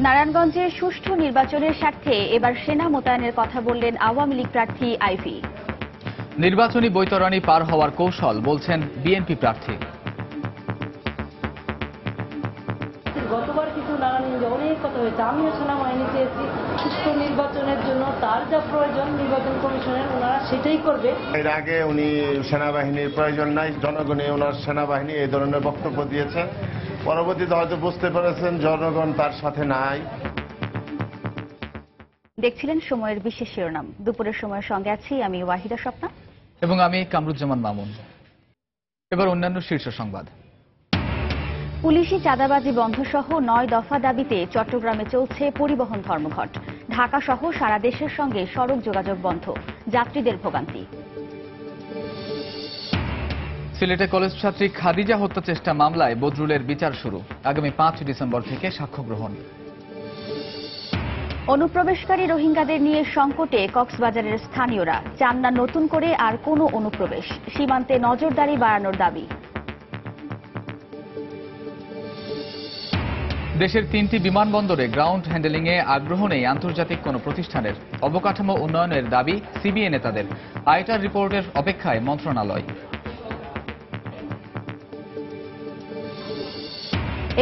নারায়ণগঞ্জে সুষ্ঠু নির্বাচনের স্বার্থে এবার সেনা মোতায়েনের কথা বললেন আওয়ামী লীগ প্রার্থী আইভি। নির্বাচনী বৈতরণী পার হওয়ার কৌশল বলছেন বিএনপি প্রার্থী। গতবার কিন্তু নারায়ণগঞ্জে অনেক কথা হয়েছে, আমিও সেনাবাহিনী চেয়েছি সুষ্ঠু নির্বাচনের জন্য তার যা প্রয়োজন নির্বাচন কমিশনের ওনারা সেটাই করবে। এর আগে উনি সেনাবাহিনীর প্রয়োজন নাই, জনগণে ওনার সেনাবাহিনী এই ধরনের বক্তব্য দিয়েছেন। পরবর্তীতে হয়তো বুঝতে পেরেছেন জনগণ তার সাথে নাই। দেখছিলেন সময়ের বিশেষ শিরোনাম। দুপুরের সময়ের সঙ্গে আছি আমি ওয়াহিদা স্বপ্না এবং আমি কামরুজ্জামান মামুন। এবার অন্যান্য শীর্ষ সংবাদ। পুলিশি চাঁদাবাজি বন্ধ সহ 9 দফা দাবিতে চট্টগ্রামে চলছে পরিবহন ধর্মঘট। ঢাকা সহ সারা দেশের সঙ্গে সড়ক যোগাযোগ বন্ধ, যাত্রীদের ভোগান্তি। সিলেটে কলেজ ছাত্রী খাদিজা হত্যা চেষ্টা মামলায় বদরুলের বিচার শুরু, আগামী 5 ডিসেম্বর থেকে সাক্ষ্য গ্রহণ। অনুপ্রবেশকারী রোহিঙ্গাদের নিয়ে সংকটে কক্সবাজারের স্থানীয়রা চান না নতুন করে আর কোনো অনুপ্রবেশ, সীমান্তে নজরদারি বাড়ানোর দাবি। দেশের 3টি বিমানবন্দরে গ্রাউন্ড হ্যান্ডেলিংয়ে আগ্রহ নেই আন্তর্জাতিক কোনো প্রতিষ্ঠানের, অবকাঠামো উন্নয়নের দাবি সিবিএ নেতাদের। আইটার রিপোর্টের অপেক্ষায় মন্ত্রণালয়।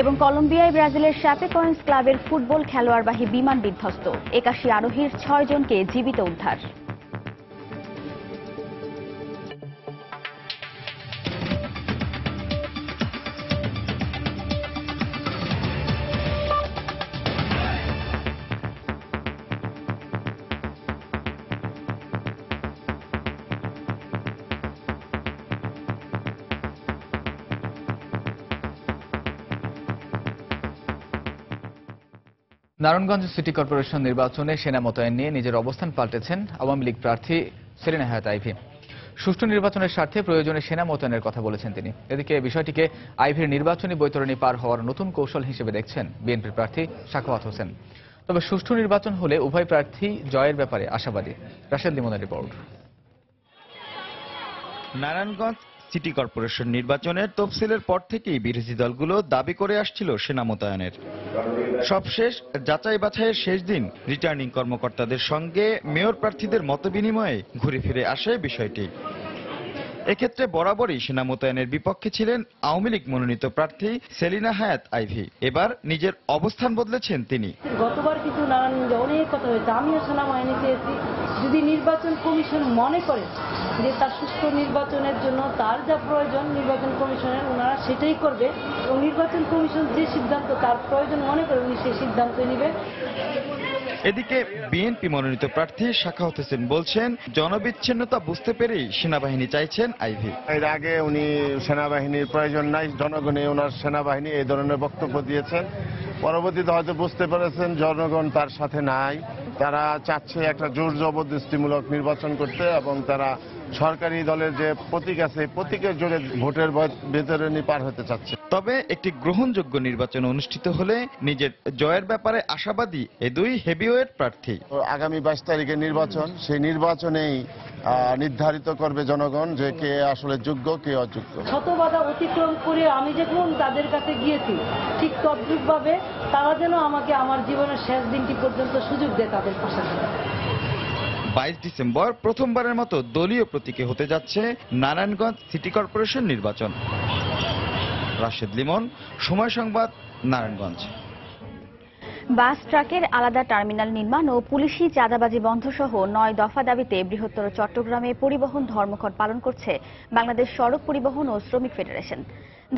এবং কলম্বিয়ায় ব্রাজিলের শ্যাপেকোয়েন্স ক্লাবের ফুটবল খেলোয়াড়বাহী বিমান বিধ্বস্ত, 81 আরোহীর 6 জনকে জীবিত উদ্ধার। নারায়ণগঞ্জ সিটি কর্পোরেশন নির্বাচনে সেনা মোতায়েন নিয়ে নিজের অবস্থান পাল্টেছেন আওয়ামী লীগ প্রার্থী সেলিনা হায়াৎ আইভি। সুষ্ঠু নির্বাচনের স্বার্থে প্রয়োজনে সেনা মোতায়েনের কথা বলেছেন তিনি। এদিকে বিষয়টিকে আইভির নির্বাচনী বৈতরণী পার হওয়ার নতুন কৌশল হিসেবে দেখছেন বিএনপির প্রার্থী সাখাওয়াত হোসেন। তবে সুষ্ঠু নির্বাচন হলে উভয় প্রার্থী জয়ের ব্যাপারে আশাবাদী। রাশেদ লিমনের রিপোর্ট। নারায়ণগঞ্জ সিটি কর্পোরেশন নির্বাচনের তফসিলের পর থেকেই বিরোধী দলগুলো দাবি করে আসছিল সেনা মোতায়েনের। সবশেষ যাচাই বাছাইয়ের শেষ দিন রিটার্নিং কর্মকর্তাদের সঙ্গে মেয়র প্রার্থীদের মতবিনিময়ে ঘুরে ফিরে আসে বিষয়টি। এক্ষেত্রে বরাবরই সেনা মোতায়েনের বিপক্ষে ছিলেন আওয়ামী লীগ মনোনীত প্রার্থী সেলিনা হায়াৎ আইভি। এবার নিজের অবস্থান বদলেছেন তিনি। গতবার কিন্তু নারায়ণগঞ্জে অনেক কথা হয়েছে, আমিও সেনাবাহিনী চেয়েছি যদি নির্বাচন কমিশন মনে করে যে তার সুষ্ঠু নির্বাচনের জন্য তার যা প্রয়োজন নির্বাচন কমিশনের ওনারা সেটাই করবে এবং নির্বাচন কমিশন যে সিদ্ধান্ত তার প্রয়োজন মনে করে উনি সেই সিদ্ধান্ত নেবে। এদিকে বিএনপি মনোনীত প্রার্থী সাখাওয়াত হোসেন বলছেন জনবিচ্ছিন্নতা বুঝতে পেরেই সেনাবাহিনী চাইছেন আইভি। এর আগে উনি সেনাবাহিনীর প্রয়োজন নাই, জনগণে ওনার সেনাবাহিনী এই ধরনের বক্তব্য দিয়েছেন। পরবর্তীতে হয়তো বুঝতে পেরেছেন জনগণ তার সাথে নাই। তারা চাচ্ছে একটা জোর জবরদস্তিমূলক নির্বাচন করতে এবং তারা সরকারি দলের যে প্রতীক আছে প্রতীকের জোরে ভোটের বিতরণী পার হতে চাচ্ছে। তবে একটি গ্রহণযোগ্য নির্বাচন অনুষ্ঠিত হলে নিজের জয়ের ব্যাপারে আশাবাদী এ দুই হেভিওয়েট প্রার্থী। আগামী 22 তারিখের নির্বাচন, সেই নির্বাচনেই নির্ধারিত করবে জনগণ যে কে আসলে যোগ্য কে অযোগ্য। শত বাধা অতিক্রম করে আমি যখন তাদের কাছে গিয়েছি ঠিক তদ্রুপভাবে তারা যেন আমাকে আমার জীবনের শেষ দিনটি পর্যন্ত সুযোগ দেয় তাদের পাশে। 22 ডিসেম্বর প্রথমবারের মতো দলীয় প্রতীকে হতে যাচ্ছে নারায়ণগঞ্জ সিটি কর্পোরেশন নির্বাচন। রাশেদ লিমন, সময় সংবাদ, নারায়ণগঞ্জ। বাস ট্রাকের আলাদা টার্মিনাল নির্মাণ ও পুলিশি চাঁদাবাজি বন্ধ সহ 9 দফা দাবিতে বৃহত্তর চট্টগ্রামে পরিবহন ধর্মঘট পালন করছে বাংলাদেশ সড়ক পরিবহন ও শ্রমিক ফেডারেশন।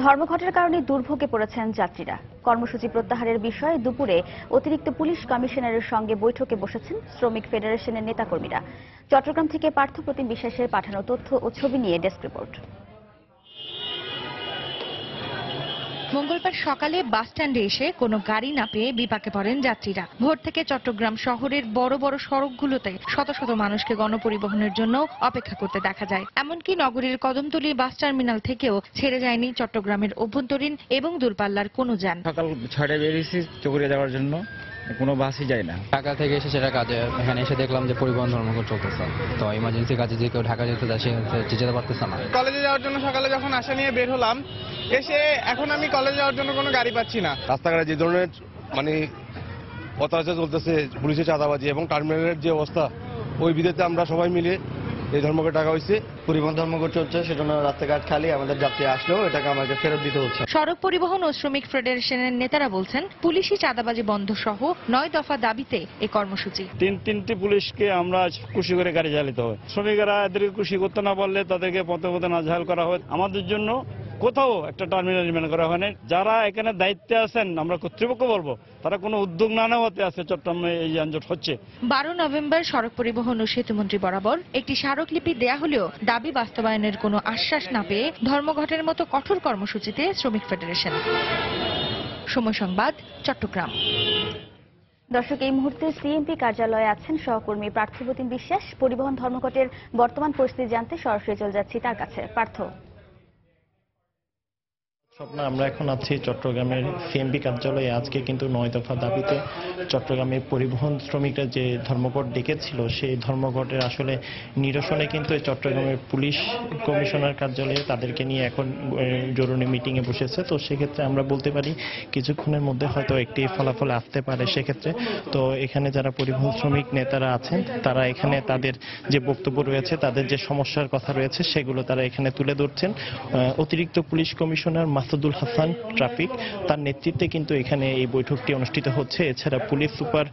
ধর্মঘটের কারণে দুর্ভোগে পড়েছেন যাত্রীরা। কর্মসূচি প্রত্যাহারের বিষয়ে দুপুরে অতিরিক্ত পুলিশ কমিশনারের সঙ্গে বৈঠকে বসেছেন শ্রমিক ফেডারেশনের নেতাকর্মীরা। চট্টগ্রাম থেকে পার্থপ্রতিম বিশ্বাসের পাঠানো তথ্য ও ছবি নিয়ে ডেস্ক রিপোর্ট। মঙ্গলবার সকালে বাসস্ট্যান্ডে এসে কোনো গাড়ি না পেয়ে বিপাকে পড়েন যাত্রীরা। ভোর থেকে চট্টগ্রাম শহরের বড় বড় সড়কগুলোতে শত শত মানুষকে গণপরিবহনের জন্য অপেক্ষা করতে দেখা যায়। এমনকি নগরীর কদমতলী বাস টার্মিনাল থেকেও ছেড়ে যায়নি চট্টগ্রামের অভ্যন্তরীণ এবং দূরপাল্লার কোনো যান। সকাল 6টায় বেরিয়েছি চকরিয়া যাওয়ার জন্য, কোনো বাসই যায় না। ঢাকা থেকে এসে সেটা কাজে, এখানে এসে দেখলাম যে পরিবহন ধর্মঘট চলতেছে। তো ইমার্জেন্সি কাজে যে কেউ ঢাকা যেতে যায় সে যেতে পারতেছে না। কলেজে যাওয়ার জন্য সকালে যখন আশা নিয়ে বের হলাম, এসে এখন আমি কলেজে যাওয়ার জন্য কোনো গাড়ি পাচ্ছি না। রাস্তাঘাটে যে ধরনের অত্যাচার চলতেছে, পুলিশের চাঁদাবাজি এবং টার্মিনালের যে অবস্থা, ওই বিধেতে আমরা সবাই মিলে এই ধর্মঘট ডাকা হয়েছে। পরিবহন ধর্মঘট চলছে, সেজন্য রাস্তাঘাট খালি, আমাদের যাত্রী আসলেও এটাকে আমাকে ফেরত দিতে হচ্ছে। সড়ক পরিবহন ও শ্রমিক ফেডারেশনের নেতারা বলছেন, পুলিশি চাঁদাবাজি বন্ধ সহ 9 দফা দাবিতে এই কর্মসূচি। তিনটি পুলিশকে আমরা খুশি করে গাড়ি চালাতে হয়। শ্রমিকেরা এদেরকে খুশি করতে না পারলে তাদেরকে পথে পথে নাজেহাল করা হয়। আমাদের জন্য কোথাও একটা টার্মিনাল নির্মাণ করা হয়নি। যারা এখানে দায়িত্বে আছেন, আমরা কর্তৃপক্ষ বলবো, তারা কোনো উদ্যোগ না নেওয়াতে আছে চট্টগ্রামে এই যানজট হচ্ছে। 12 নভেম্বর সড়ক পরিবহন ও সেতুমন্ত্রী বরাবর একটি স্মারকলিপি দেয়া হলেও দাবি বাস্তবায়নের কোনো আশ্বাস না পেয়ে ধর্মঘটের মতো কঠোর কর্মসূচিতে শ্রমিক ফেডারেশন। সময় সংবাদ, চট্টগ্রাম। দর্শক, এই মুহূর্তে সিএমপি কার্যালয়ে আছেন সহকর্মী পার্থপ্রতিম বিশ্বাস। পরিবহন ধর্মঘটের বর্তমান পরিস্থিতি জানতে সরাসরি চলে যাচ্ছি তার কাছে। পার্থ। স্বপ্না, আমরা এখন আছি চট্টগ্রামের সিএমপি কার্যালয়ে। আজকে কিন্তু 9 দফা দাবিতে চট্টগ্রামের পরিবহন শ্রমিকরা যে ধর্মঘট ডেকেছিল, সেই ধর্মঘটের আসলে নিরসনে কিন্তু চট্টগ্রামের পুলিশ কমিশনার কার্যালয়ে তাদেরকে নিয়ে এখন জরুরি মিটিংয়ে বসেছে। তো সেক্ষেত্রে আমরা বলতে পারি কিছুক্ষণের মধ্যে হয়তো একটি ফলাফল আসতে পারে। সেক্ষেত্রে তো এখানে যারা পরিবহন শ্রমিক নেতারা আছেন, তারা এখানে তাদের যে বক্তব্য রয়েছে, তাদের যে সমস্যার কথা রয়েছে, সেগুলো তারা এখানে তুলে ধরছেন। অতিরিক্ত police commissioner Masudul Hasan traffic, তার নেতৃত্বে কিন্তু এখানে এই বৈঠকটি অনুষ্ঠিত হচ্ছে। এছাড়া পুলিশ সুপার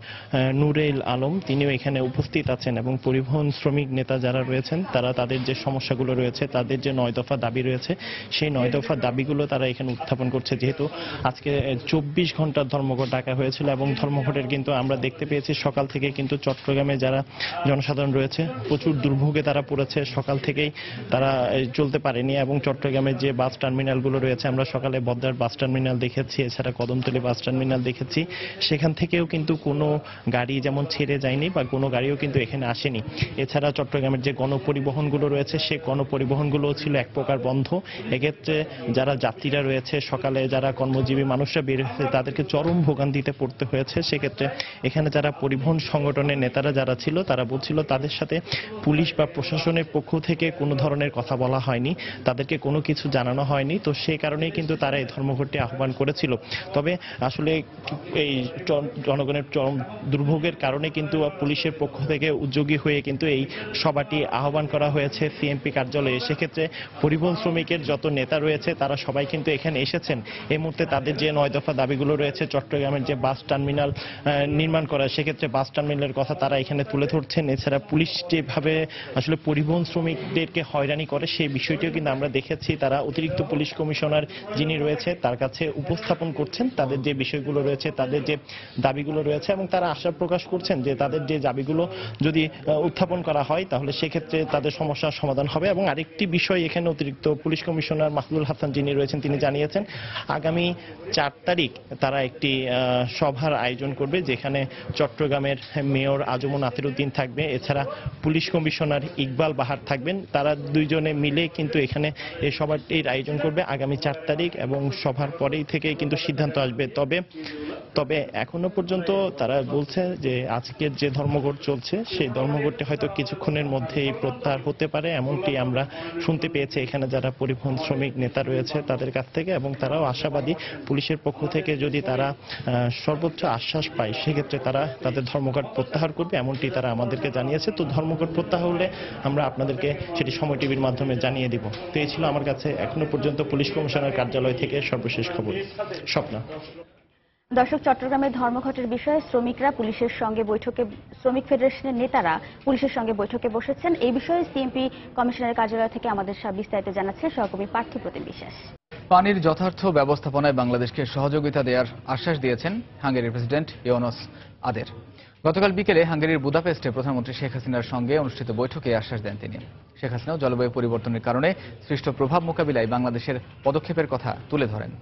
নুরেল আলম, তিনিও এখানে উপস্থিত আছেন এবং পরিবহন শ্রমিক নেতা যারা রয়েছেন, তারা তাদের যে সমস্যাগুলো রয়েছে, তাদের যে 9 দফা দাবি রয়েছে, সেই 9 দফা দাবিগুলো তারা এখানে উত্থাপন করছে। যেহেতু আজকে 24 ঘন্টার ধর্মঘট ডাকা হয়েছিল এবং ধর্মঘটের কিন্তু আমরা দেখতে পেয়েছি সকাল থেকে কিন্তু চট্টগ্রামে যারা জনসাধারণ রয়েছে প্রচুর দুর্ভোগে তারা পড়েছে। সকাল থেকেই তারা চলতে পারেনি এবং চট্টগ্রামের যে বাস টার্মিনালগুলো রয়েছে, আমরা সকালে বদ্রার বাস টার্মিনাল দেখেছি, এছাড়া কদমতলী বাস টার্মিনাল দেখেছি, সেখান থেকেও কিন্তু কোনো গাড়ি যেমন ছেড়ে যায়নি বা কোনো গাড়িও কিন্তু এখানে আসেনি। এছাড়া চট্টগ্রামের যে গণপরিবহনগুলো রয়েছে, সেই গণপরিবহনগুলো ছিল এক প্রকার বন্ধ। এক্ষেত্রে যারা যাত্রীরা রয়েছে, সকালে যারা কর্মজীবী মানুষরা বের হয়েছে, তাদেরকে চরম ভোগান্তিতে পড়তে হয়েছে। সেক্ষেত্রে এখানে যারা পরিবহন সংগঠনের নেতারা যারা ছিল, তারা বলছিল তাদের সাথে পুলিশ বা প্রশাসনের পক্ষ থেকে কোনো ধরনের কথা বলা হয়নি, তাদেরকে কোনো কিছু জানানো হয়নি। তো সেই কারণেই কিন্তু তারা এই ধর্মঘটটি আহ্বান করেছিল। তবে আসলে এই জনগণের চরম দুর্ভোগের কারণে কিন্তু পুলিশের পক্ষ থেকে উদ্যোগী হয়ে কিন্তু এই সভাটি আহ্বান করা হয়েছে সিএমপি কার্যালয়ে। সেক্ষেত্রে পরিবহন শ্রমিকের যত নেতা রয়েছে, তারা সবাই কিন্তু এখানে এসেছেন। এই মুহূর্তে তাদের যে 9 দফা দাবিগুলো রয়েছে, চট্টগ্রামের যে বাস টার্মিনাল নির্মাণ করা, সেক্ষেত্রে বাস টার্মিনালের কথা তারা এখানে তুলে ধরছেন। এছাড়া পুলিশ যেভাবে আসলে পরিবহন শ্রমিকদেরকে হয়রানি করে, সেই বিষয়টিও কিন্তু আমরা দেখেছি। তারা অতিরিক্ত পুলিশ কমিশনার যিনি রয়েছে, তার কাছে উপস্থাপন করছেন তাদের যে বিষয়গুলো রয়েছে, তাদের যে দাবিগুলো রয়েছে, এবং তারা আশা প্রকাশ করছেন যে তাদের যে দাবিগুলো যদি উত্থাপন করা হয়, তাহলে সেক্ষেত্রে তাদের সমস্যার সমাধান হবে। এবং আরেকটি বিষয়, এখানে অতিরিক্ত পুলিশ কমিশনার মাসুদুল হাসান যিনি রয়েছেন, তিনি জানিয়েছেন আগামী 4 তারিখ তারা একটি সভার আয়োজন করবে, যেখানে চট্টগ্রামের মেয়র আজমন নাসিরউদ্দিন থাকবে, এছাড়া পুলিশ কমিশনার ইকবাল বাহার থাকবেন। তারা দুইজনে মিলে কিন্তু এখানে এই সভাটির আয়োজন করবে আগামী 4 তারিখ, এবং সভার পরেই থেকে কিন্তু সিদ্ধান্ত আসবে। তবে এখনো পর্যন্ত তারা বলছে যে আজকের যে ধর্মঘট চলছে, সেই ধর্মঘটটি হয়তো কিছুক্ষণের মধ্যেই প্রত্যাহার হতে পারে, এমনটি আমরা শুনতে পেয়েছি এখানে যারা পরিবহন শ্রমিক নেতা রয়েছে তাদের কাছ থেকে। এবং তারাও আশাবাদী পুলিশের পক্ষ থেকে যদি তারা সর্বোচ্চ আশ্বাস পায়, সেক্ষেত্রে তারা তাদের ধর্মঘট প্রত্যাহার করবে, এমনটি তারা আমাদেরকে জানিয়েছে। তো ধর্মঘট প্রত্যাহার হলে আমরা আপনাদেরকে সেটি সময় টিভির মাধ্যমে জানিয়ে দিব। তো এই ছিল আমার কাছে এখনো পর্যন্ত পুলিশ কমিশনার কার্যালয় থেকে সর্বশেষ খবর। স্বপ্না। দর্শক, চট্টগ্রামের ধর্মঘটের বিষয়ে শ্রমিকরা পুলিশের সঙ্গে বৈঠকে, শ্রমিক ফেডারেশনের নেতারা পুলিশের সঙ্গে বৈঠকে বসেছেন। এই বিষয়ে সিএমপি কমিশনারের কার্যালয় থেকে আমাদের বিস্তারিত জানাচ্ছেন সহকর্মী পার্থপ্রতিম বিশ্বাস। পানির যথার্থ ব্যবস্থাপনায় বাংলাদেশকে সহযোগিতা দেওয়ার আশ্বাস দিয়েছেন হাঙ্গেরির প্রেসিডেন্ট ইওনস আদের। গতকাল বিকেলে হাঙ্গেরির বুদাপেস্টে প্রধানমন্ত্রী শেখ হাসিনার সঙ্গে অনুষ্ঠিত বৈঠকে আশ্বাস দেন তিনি। শেখ হাসিনাও জলবায়ু পরিবর্তনের কারণে সৃষ্ট প্রভাব মোকাবিলায় বাংলাদেশের পদক্ষেপের কথা তুলে ধরেন।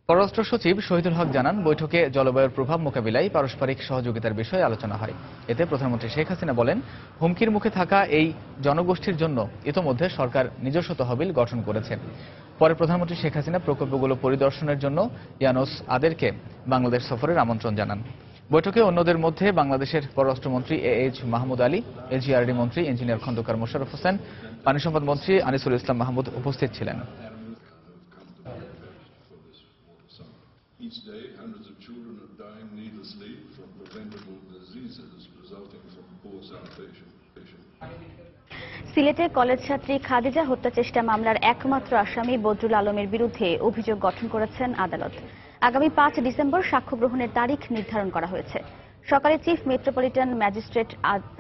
পররাষ্ট্র সচিব শহীদুল হক জানান, বৈঠকে জলবায়ুর প্রভাব মোকাবিলায় পারস্পরিক সহযোগিতার বিষয়ে আলোচনা হয়। এতে প্রধানমন্ত্রী শেখ হাসিনা বলেন, হুমকির মুখে থাকা এই জনগোষ্ঠীর জন্য ইতোমধ্যে সরকার নিজস্ব তহবিল গঠন করেছে। পরে প্রধানমন্ত্রী শেখ হাসিনা প্রকল্পগুলো পরিদর্শনের জন্য ইয়ানোস আদেরকে বাংলাদেশ সফরের আমন্ত্রণ জানান। বৈঠকে অন্যদের মধ্যে বাংলাদেশের পররাষ্ট্রমন্ত্রী এএইচ মাহমুদ আলী, এলজিআরডি মন্ত্রী ইঞ্জিনিয়ার খন্দকার মোশাররফ হোসেন, পানি সম্পদ মন্ত্রী আনিসুল ইসলাম মাহমুদ উপস্থিত ছিলেন। Each day, hundreds of children are dying needlessly from prevention. সিলেটে কলেজ ছাত্রী খাদিজা হত্যা চেষ্টা মামলার একমাত্র আসামি বদরুল আলমের বিরুদ্ধে অভিযোগ গঠন করেছেন আদালত। আগামী 5 ডিসেম্বর সাক্ষ্য গ্রহণের তারিখ নির্ধারণ করা হয়েছে। সকালে চিফ মেট্রোপলিটন ম্যাজিস্ট্রেট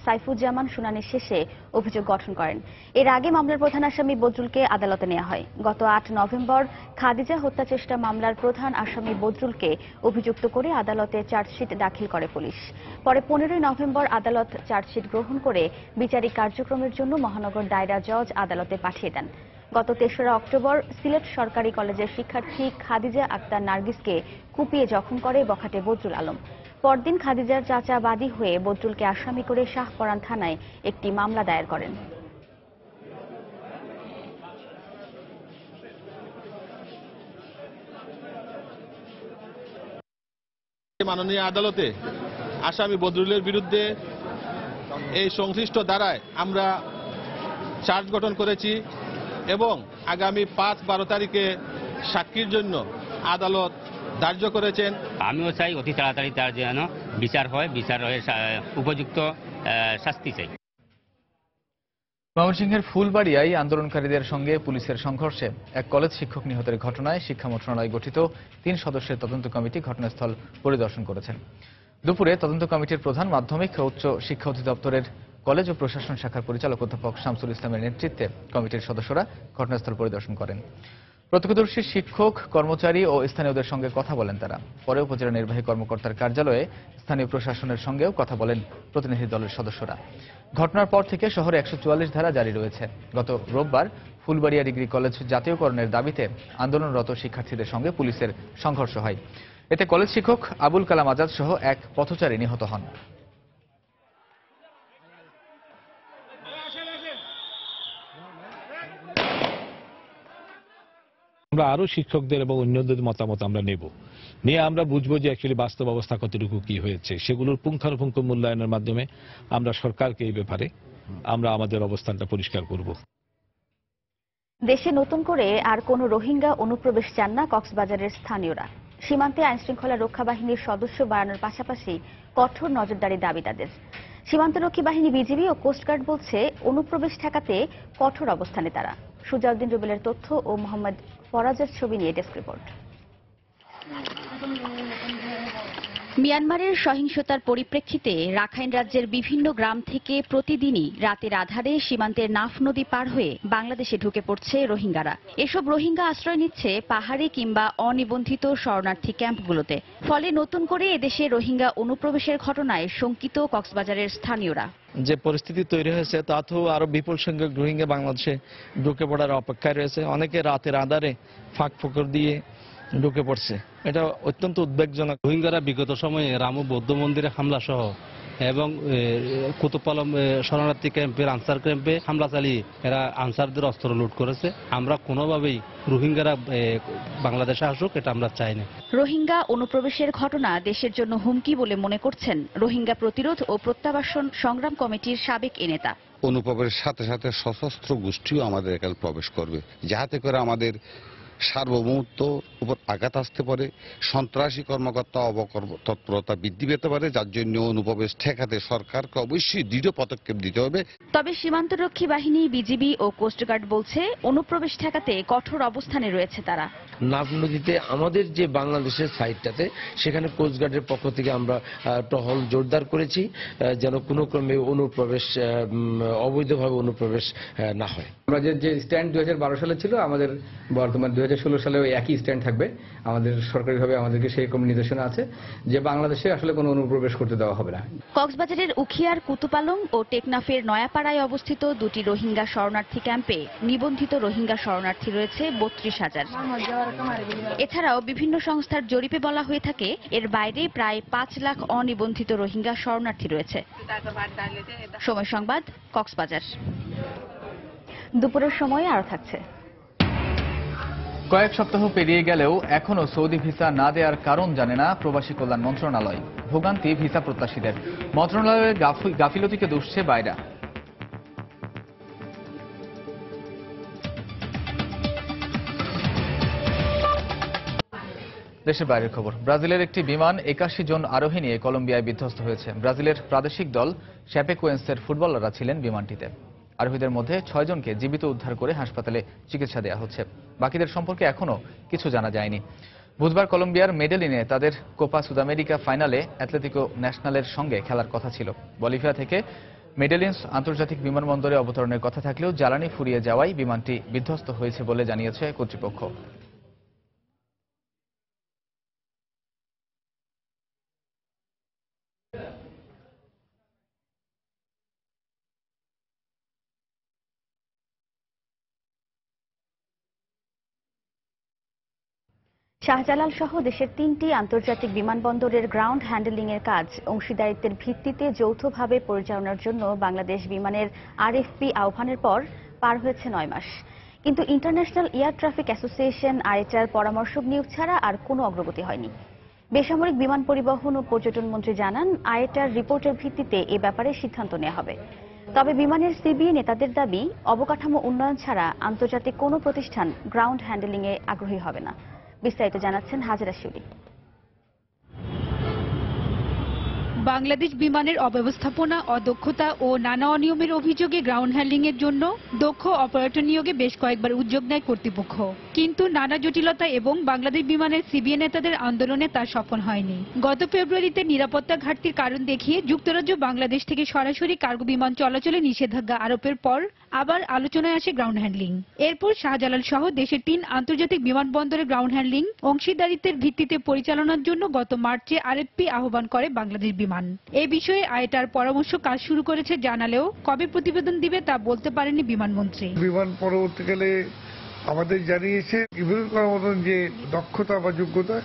সাইফুজ্জামান শুনানি শেষে অভিযোগ গঠন করেন। এর আগে মামলার প্রধান আসামি বদরুলকে আদালতে নেওয়া হয়। গত 8 নভেম্বর খাদিজা হত্যা চেষ্টা মামলার প্রধান আসামি বদরুলকে অভিযুক্ত করে আদালতে চার্জশিট দাখিল করে পুলিশ। পরে 15 নভেম্বর আদালত চার্জশিট গ্রহণ করে বিচারিক কার্যক্রমের জন্য মহানগর দায়রা জজ আদালতে পাঠিয়ে দেন। গত 3রা অক্টোবর সিলেট সরকারি কলেজের শিক্ষার্থী খাদিজা আক্তার নার্গিসকে কুপিয়ে জখম করে বখাটে বদরুল আলম। পরদিন খাদিজার চাচা বাদী হয়ে বদরুলকে আসামি করে শাহপরান থানায় একটি মামলা দায়ের করেন। মাননীয় আদালতে আসামি বদরুলের বিরুদ্ধে এই সংশ্লিষ্ট ধারায় আমরা চার্জ গঠন করেছি এবং আগামী 5-12 তারিখে সাক্ষীর জন্য আদালত ধার্য করেছেন। আমিও চাই অতি তাড়াতাড়ি তার যেন বিচার হয়, বিচার হয়ে উপযুক্ত শাস্তি চাই। ময়মনসিংহের ফুলবাড়িয়ায় আন্দোলনকারীদের সঙ্গে পুলিশের সংঘর্ষে এক কলেজ শিক্ষক নিহতের ঘটনায় শিক্ষা মন্ত্রণালয় গঠিত 3 সদস্যের তদন্ত কমিটি ঘটনাস্থল পরিদর্শন করেছেন। দুপুরে তদন্ত কমিটির প্রধান মাধ্যমিক ও উচ্চ শিক্ষা অধিদপ্তরের কলেজ ও প্রশাসন শাখার পরিচালক অধ্যাপক শামসুল ইসলামের নেতৃত্বে কমিটির সদস্যরা ঘটনাস্থল পরিদর্শন করেন। প্রত্যক্ষদর্শী শিক্ষক, কর্মচারী ও স্থানীয়দের সঙ্গে কথা বলেন তারা। পরে উপজেলা নির্বাহী কর্মকর্তার কার্যালয়ে স্থানীয় প্রশাসনের সঙ্গেও কথা বলেন প্রতিনিধি দলের সদস্যরা। ঘটনার পর থেকে শহরে 144 ধারা জারি রয়েছে। গত রোববার ফুলবাড়িয়া ডিগ্রি কলেজ জাতীয়করণের দাবিতে আন্দোলনরত শিক্ষার্থীদের সঙ্গে পুলিশের সংঘর্ষ হয়। এতে কলেজ শিক্ষক আবুল কালাম আজাদ সহ এক পথচারী নিহত হন। আমরা আরো শিক্ষকদের এবং অন্যদের মতামত আমরা নেব, নিয়ে আমরা বুঝবো যে অ্যাকচুয়ালি বাস্তব অবস্থা কতটুকু কি হয়েছে। সেগুলোর পুঙ্খানুপুঙ্খ মূল্যায়নের মাধ্যমে আমরা সরকারকে এই ব্যাপারে আমরা আমাদের অবস্থানটা পরিষ্কার করব। দেশে নতুন করে আর কোনো রোহিঙ্গা অনুপ্রবেশ চান না কক্সবাজারের স্থানীয়রা। সীমান্তে আইনশৃঙ্খলা রক্ষা বাহিনীর সদস্য বাড়ানোর পাশাপাশি কঠোর নজরদারি দাবি তাদের। সীমান্তরক্ষী বাহিনী বিজিবি ও কোস্টগার্ড বলছে অনুপ্রবেশ ঠেকাতে কঠোর অবস্থানে তারা। সুজাউদ্দিন রুবেলের তথ্য ও মোহাম্মদ ফরাজের ছবি নিয়ে ডেস্ক রিপোর্ট। মিয়ানমারের সহিংসতার পরিপ্রেক্ষিতে রাখাইন রাজ্যের বিভিন্ন গ্রাম থেকে প্রতিদিনই রাতের আধারে সীমান্তের নাফ নদী পার হয়ে বাংলাদেশে ঢুকে পড়ছে রোহিঙ্গারা। এসব রোহিঙ্গা আশ্রয় নিচ্ছে পাহাড়ি কিংবা অনিবন্ধিত শরণার্থী ক্যাম্পগুলোতে। ফলে নতুন করে এদেশে রোহিঙ্গা অনুপ্রবেশের ঘটনায় শঙ্কিত কক্সবাজারের স্থানীয়রা। যে পরিস্থিতি তৈরি হয়েছে তাতেও আরো বিপুল সংখ্যক রোহিঙ্গা বাংলাদেশে ঢুকে পড়ার অপেক্ষায় রয়েছে। অনেকে রাতের আধারে ফাঁক ফোকর দিয়ে ঢুকে পড়ছে। এটা অত্যন্ত উদ্বেগজনক। রোহিঙ্গারা বিগত সময়ে রামু বৌদ্ধ মন্দিরে হামলা সহ এবং কুতুবপালম শরণার্থী ক্যাম্পের আনসার ক্যাম্পে হামলা চালিয়ে এরা আনসারদের অস্ত্র লুট করেছে। আমরা কোনোভাবেই রোহিঙ্গারা বাংলাদেশে আসুক এটা আমরা চাই না। রোহিঙ্গা অনুপ্রবেশের ঘটনা দেশের জন্য হুমকি বলে মনে করছেন রোহিঙ্গা প্রতিরোধ ও প্রত্যাবাসন সংগ্রাম কমিটির সাবেক এ নেতা। অনুপ্রবেশের সাথে সাথে সশস্ত্র গোষ্ঠীও আমাদের এখানে প্রবেশ করবে, যাতে করে আমাদের সার্বভৌমত্ব উপর আঘাত আসতে পারে, সন্ত্রাসী কর্মকর্তা তৎপরতা বৃদ্ধি পেতে পারে, যার জন্য অনুপ্রবেশ ঠেকাতে সরকারকে অবশ্যই দৃঢ় পদক্ষেপ দিতে হবে। তবে সীমান্তরক্ষী বাহিনী বিজিবি ও কোস্টগার্ড বলছে অনুপ্রবেশ ঠেকাতে কঠোর অবস্থানে রয়েছে তারা। নাফ নদীতে আমাদের যে বাংলাদেশের সাইডটাতে সেখানে কোস্টগার্ডের পক্ষ থেকে আমরা টহল জোরদার করেছি যেন কোনো ক্রমে অনুপ্রবেশ অবৈধভাবে অনুপ্রবেশ না হয়। আমরা যে স্ট্যান্ড 2012 সালে ছিল আমাদের বর্তমান 2016 সালেও একই স্ট্যান্ড থাকবে। আমাদের সরকারিভাবে আমাদেরকে সেই রকম নির্দেশনা আছে যে বাংলাদেশে আসলে কোনো অনুপ্রবেশ করতে দেওয়া হবে না। কক্সবাজারের উখিয়ার কুতুপালং ও টেকনাফের নয়াপাড়ায় অবস্থিত দুটি রোহিঙ্গা শরণার্থী ক্যাম্পে নিবন্ধিত রোহিঙ্গা শরণার্থী রয়েছে 32,000। এছাড়াও বিভিন্ন সংস্থার জরিপে বলা হয়ে থাকে এর বাইরে প্রায় 5 লাখ অনিবন্ধিত রোহিঙ্গা শরণার্থী রয়েছে। সময় সংবাদ, কক্সবাজার। দুপুরের সময় আরো থাকছে। কয়েক সপ্তাহ পেরিয়ে গেলেও এখনো সৌদি ভিসা না দেওয়ার কারণ জানে না প্রবাসী কল্যাণ মন্ত্রণালয়। ভোগান্তি ভিসা প্রত্যাশীদের। মন্ত্রণালয়ের গাফিলতিকে দুষছে বাইরা। দেশের বাইরের খবর। ব্রাজিলের একটি বিমান 81 জন আরোহী নিয়ে কলম্বিয়ায় বিধ্বস্ত হয়েছে। ব্রাজিলের প্রাদেশিক দল শ্যাপেকোয়েন্সের ফুটবলাররা ছিলেন বিমানটিতে। আরোহীদের মধ্যে 6 জনকে জীবিত উদ্ধার করে হাসপাতালে চিকিৎসা দেওয়া হচ্ছে। বাকিদের সম্পর্কে এখনও কিছু জানা যায়নি। বুধবার কলম্বিয়ার মেডেলিনে তাদের কোপা সুদামেরিকা ফাইনালে অ্যাটলেটিকো ন্যাশনালের সঙ্গে খেলার কথা ছিল। বলিভিয়া থেকে মেডেলিনস আন্তর্জাতিক বিমানবন্দরে অবতরণের কথা থাকলেও জ্বালানি ফুরিয়ে যাওয়ায় বিমানটি বিধ্বস্ত হয়েছে বলে জানিয়েছে কর্তৃপক্ষ। শাহজালাল সহ দেশের 3টি আন্তর্জাতিক বিমানবন্দরের গ্রাউন্ড হ্যান্ডলিং এর কাজ অংশীদারিত্বের ভিত্তিতে যৌথভাবে পরিচালনার জন্য বাংলাদেশ বিমানের আরএফপি আহ্বানের পর পার হয়েছে 9 মাস। কিন্তু ইন্টারন্যাশনাল এয়ার ট্রাফিক অ্যাসোসিয়েশন আইএটার পরামর্শক নিয়োগ ছাড়া আর কোনো অগ্রগতি হয়নি। বেসামরিক বিমান পরিবহন ও পর্যটন মন্ত্রী জানান, আইএটার রিপোর্টের ভিত্তিতে এ ব্যাপারে সিদ্ধান্ত নেওয়া হবে। তবে বিমানের সিবিএ নেতাদের দাবি, অবকাঠামো উন্নয়ন ছাড়া আন্তর্জাতিক কোনো প্রতিষ্ঠান গ্রাউন্ড হ্যান্ডলিং এ আগ্রহী হবে না। বিস্তারিত জানাচ্ছেন হাজরা শিউলি। বাংলাদেশ বিমানের অব্যবস্থাপনা, অদক্ষতা ও নানা অনিয়মের অভিযোগে গ্রাউন্ড হ্যান্ডলিং এর জন্য দক্ষ অপারেটর নিয়োগে বেশ কয়েকবার উদ্যোগ নেয় কর্তৃপক্ষ। কিন্তু নানা জটিলতা এবং বাংলাদেশ বিমানের সিবিএ নেতাদের আন্দোলনে তা সফল হয়নি। গত ফেব্রুয়ারিতে নিরাপত্তা ঘাটতির কারণ দেখিয়ে যুক্তরাজ্য বাংলাদেশ থেকে সরাসরি কার্গো বিমান চলাচলে নিষেধাজ্ঞা আরোপের পর আবার আলোচনায় আসে গ্রাউন্ড হ্যান্ডলিং। এরপর শাহজালাল সহ দেশের 3 আন্তর্জাতিক বিমানবন্দরের গ্রাউন্ড হ্যান্ডলিং অংশীদারিত্বের ভিত্তিতে পরিচালনার জন্য গত মার্চে আরএফপি আহ্বান করে বাংলাদেশ বিমান। এই বিষয়ে আইএটার পরামর্শ কাজ শুরু করেছে জানালেও কবে প্রতিবেদন দিবে তা বলতে পারেনি বিমানমন্ত্রী। বিমান পরবর্তীকালে আমাদের জানিয়েছে বিবেচনা করার মতন যে দক্ষতা বা যোগ্যতা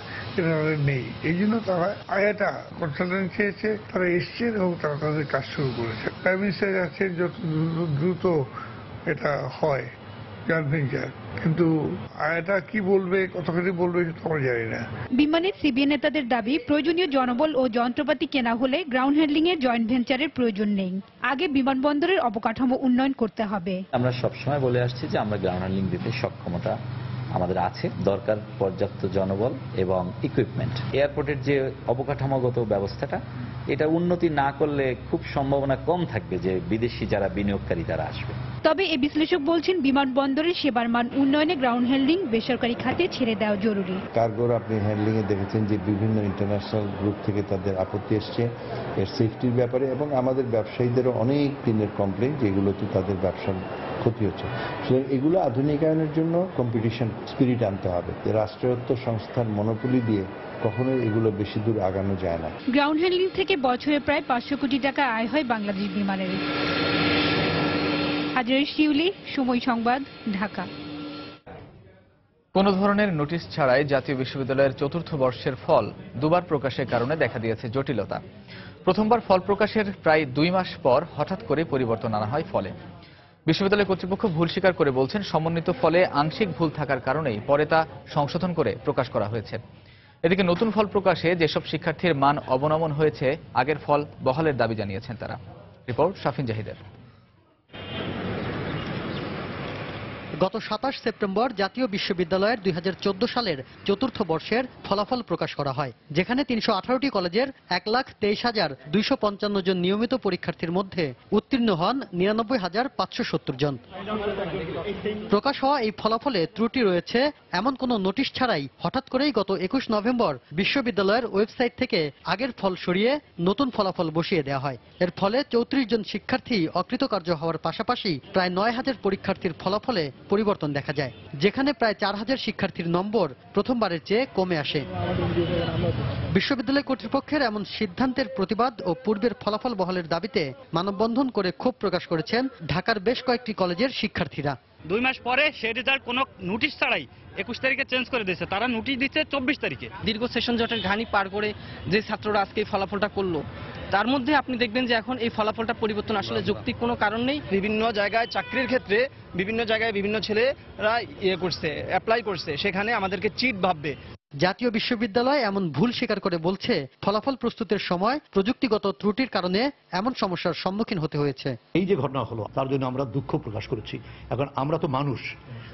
নেই, এই জন্য তারা আইএটা কনসালটেন্ট চেয়েছে, তারা এসছেন এবং তারা তাদের কাজ শুরু করেছে। প্রাইম মিনিস্টার আছেন যত দ্রুত এটা হয় জয়েন্ট ভেঞ্চার, কিন্তু আইএটা কি বলবে, কতখানি বলবে আমরা জানি না। বিমানের সিবিএ নেতাদের দাবি, প্রয়োজনীয় জনবল ও যন্ত্রপাতি কেনা হলে গ্রাউন্ড হ্যান্ডলিং এর জয়েন্ট ভেঞ্চারের প্রয়োজন নেই। আগে বিমানবন্দরের অবকাঠামো উন্নয়ন করতে হবে। আমরা সবসময় বলে আসছি যে আমরা গ্রাউন্ড হ্যান্ডলিং দিতে সক্ষমতা আমাদের আছে, দরকার পর্যাপ্ত জনবল এবং ইকুইপমেন্ট। এয়ারপোর্টের যে অবকাঠামোগত ব্যবস্থাটা, এটা উন্নতি না করলে খুব সম্ভাবনা কম থাকবে যে বিদেশি যারা বিনিয়োগকারী তারা আসবে। তবে এই বিশ্লেষক বলছেন, বিমানবন্দরের সেবার মান উন্নয়নে গ্রাউন্ড হ্যান্ডলিং বেসরকারি খাতে ছেড়ে দেওয়া জরুরি। কার্গোর আপনি হ্যান্ডলিং এ দেখেছেন যে বিভিন্ন ইন্টারন্যাশনাল গ্রুপ থেকে তাদের আপত্তি এসছে এর সেফটির ব্যাপারে, এবং আমাদের ব্যবসায়ীদেরও অনেক দিনের কমপ্লেন যেগুলোতে তাদের ব্যবসার ক্ষতি হচ্ছে। সুতরাং এগুলো আধুনিকায়নের জন্য কম্পিটিশন স্পিরিট আনতে হবে। রাষ্ট্রায়ত্ত সংস্থার মনোপলি দিয়ে কখনোই এগুলো বেশি দূর আগানো যায় না। গ্রাউন্ড হ্যান্ডলিং থেকে বছরে প্রায় 500 কোটি টাকা আয় হয় বাংলাদেশ বিমানের। হাজরা শিউলি, সময় সংবাদ, ঢাকা। কোনো ধরনের নোটিশ ছাড়াই জাতীয় বিশ্ববিদ্যালয়ের 4র্থ বর্ষের ফল দুবার প্রকাশের কারণে দেখা দিয়েছে জটিলতা। প্রথমবার ফল প্রকাশের প্রায় 2 মাস পর হঠাৎ করে পরিবর্তন আনা হয় ফলে। বিশ্ববিদ্যালয় কর্তৃপক্ষ ভুল স্বীকার করে বলছেন, সমন্বিত ফলে আংশিক ভুল থাকার কারণেই পরে তা সংশোধন করে প্রকাশ করা হয়েছে। এদিকে নতুন ফল প্রকাশে যেসব শিক্ষার্থীর মান অবনমন হয়েছে, আগের ফল বহালের দাবি জানিয়েছেন তারা। রিপোর্ট শাফিন জাহিদের। গত 27 সেপ্টেম্বর জাতীয় বিশ্ববিদ্যালয়ের 2014 সালের 4র্থ বর্ষের ফলাফল প্রকাশ করা হয়, যেখানে 318টি কলেজের 1,23,255 জন নিয়মিত পরীক্ষার্থীর মধ্যে উত্তীর্ণ হন 99,570 জন। প্রকাশ হওয়া এই ফলাফলে ত্রুটি রয়েছে এমন কোনো নোটিশ ছাড়াই হঠাৎ করেই গত 21 নভেম্বর বিশ্ববিদ্যালয়ের ওয়েবসাইট থেকে আগের ফল সরিয়ে নতুন ফলাফল বসিয়ে দেওয়া হয়। এর ফলে 34 জন শিক্ষার্থী অকৃতকার্য হওয়ার পাশাপাশি প্রায় 9,000 পরীক্ষার্থীর ফলাফলে পরিবর্তন দেখা যায়, যেখানে প্রায় 4,000 শিক্ষার্থীর নম্বর প্রথমবারের চেয়ে কমে আসে। বিশ্ববিদ্যালয় কর্তৃপক্ষের এমন সিদ্ধান্তের প্রতিবাদ ও পূর্বের ফলাফল বহালের দাবিতে মানববন্ধন করে ক্ষোভ প্রকাশ করেছেন ঢাকার বেশ কয়েকটি কলেজের শিক্ষার্থীরা। 2 মাস পরে সেই রেজাল্ট কোনো নোটিশ ছাড়াই 21 তারিখে চেঞ্জ করে দিয়েছে, তারা নোটিশ দিচ্ছে 24 তারিখে। দীর্ঘ সেশন জটের ঘানি পার করে যে ছাত্ররা আজকে এই ফলাফলটা করলো, তার মধ্যে আপনি দেখবেন যে এখন এই ফলাফলটা পরিবর্তন আসলে যৌক্তিক কোনো কারণ নেই। বিভিন্ন জায়গায় চাকরির ক্ষেত্রে বিভিন্ন জায়গায় বিভিন্ন ছেলেরা অ্যাপ্লাই করছে, সেখানে আমাদেরকে চিট ভাববে। জাতীয় বিশ্ববিদ্যালয় এমন ভুল স্বীকার করে বলছে, ফলাফল প্রস্তুতের সময় প্রযুক্তিগত ত্রুটির কারণে এমন সমস্যার সম্মুখীন হতে হয়েছে। এই যে ঘটনা হলো তার জন্য আমরা দুঃখ প্রকাশ করেছি। এখন আমরা তো মানুষ,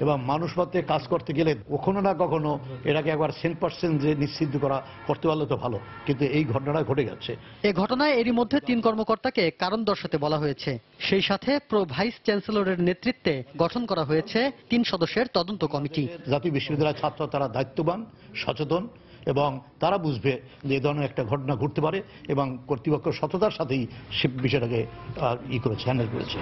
এবং মানুষ পথে কাজ করতে গেলে কখনো না কখনো এটাকে একবার 100% যে নিশ্চিত করা করতে পারলে তো ভালো, কিন্তু এই ঘটনাটা ঘটে যাচ্ছে। এ ঘটনায় এরই মধ্যে 3 কর্মকর্তাকে কারণ দর্শাতে বলা হয়েছে। সেই সাথে প্রো ভাইস চ্যান্সেলরের নেতৃত্বে গঠন করা হয়েছে 3 সদস্যের তদন্ত কমিটি। জাতীয় বিশ্ববিদ্যালয়ের ছাত্র তারা দায়িত্ববান, সচেতন এবং তারা বুঝবে যে এই ধরনের একটা ঘটনা ঘটতে পারে এবং কর্তৃপক্ষ সততার সাথেই সে বিষয়টাকে হ্যান্ডেল করেছে।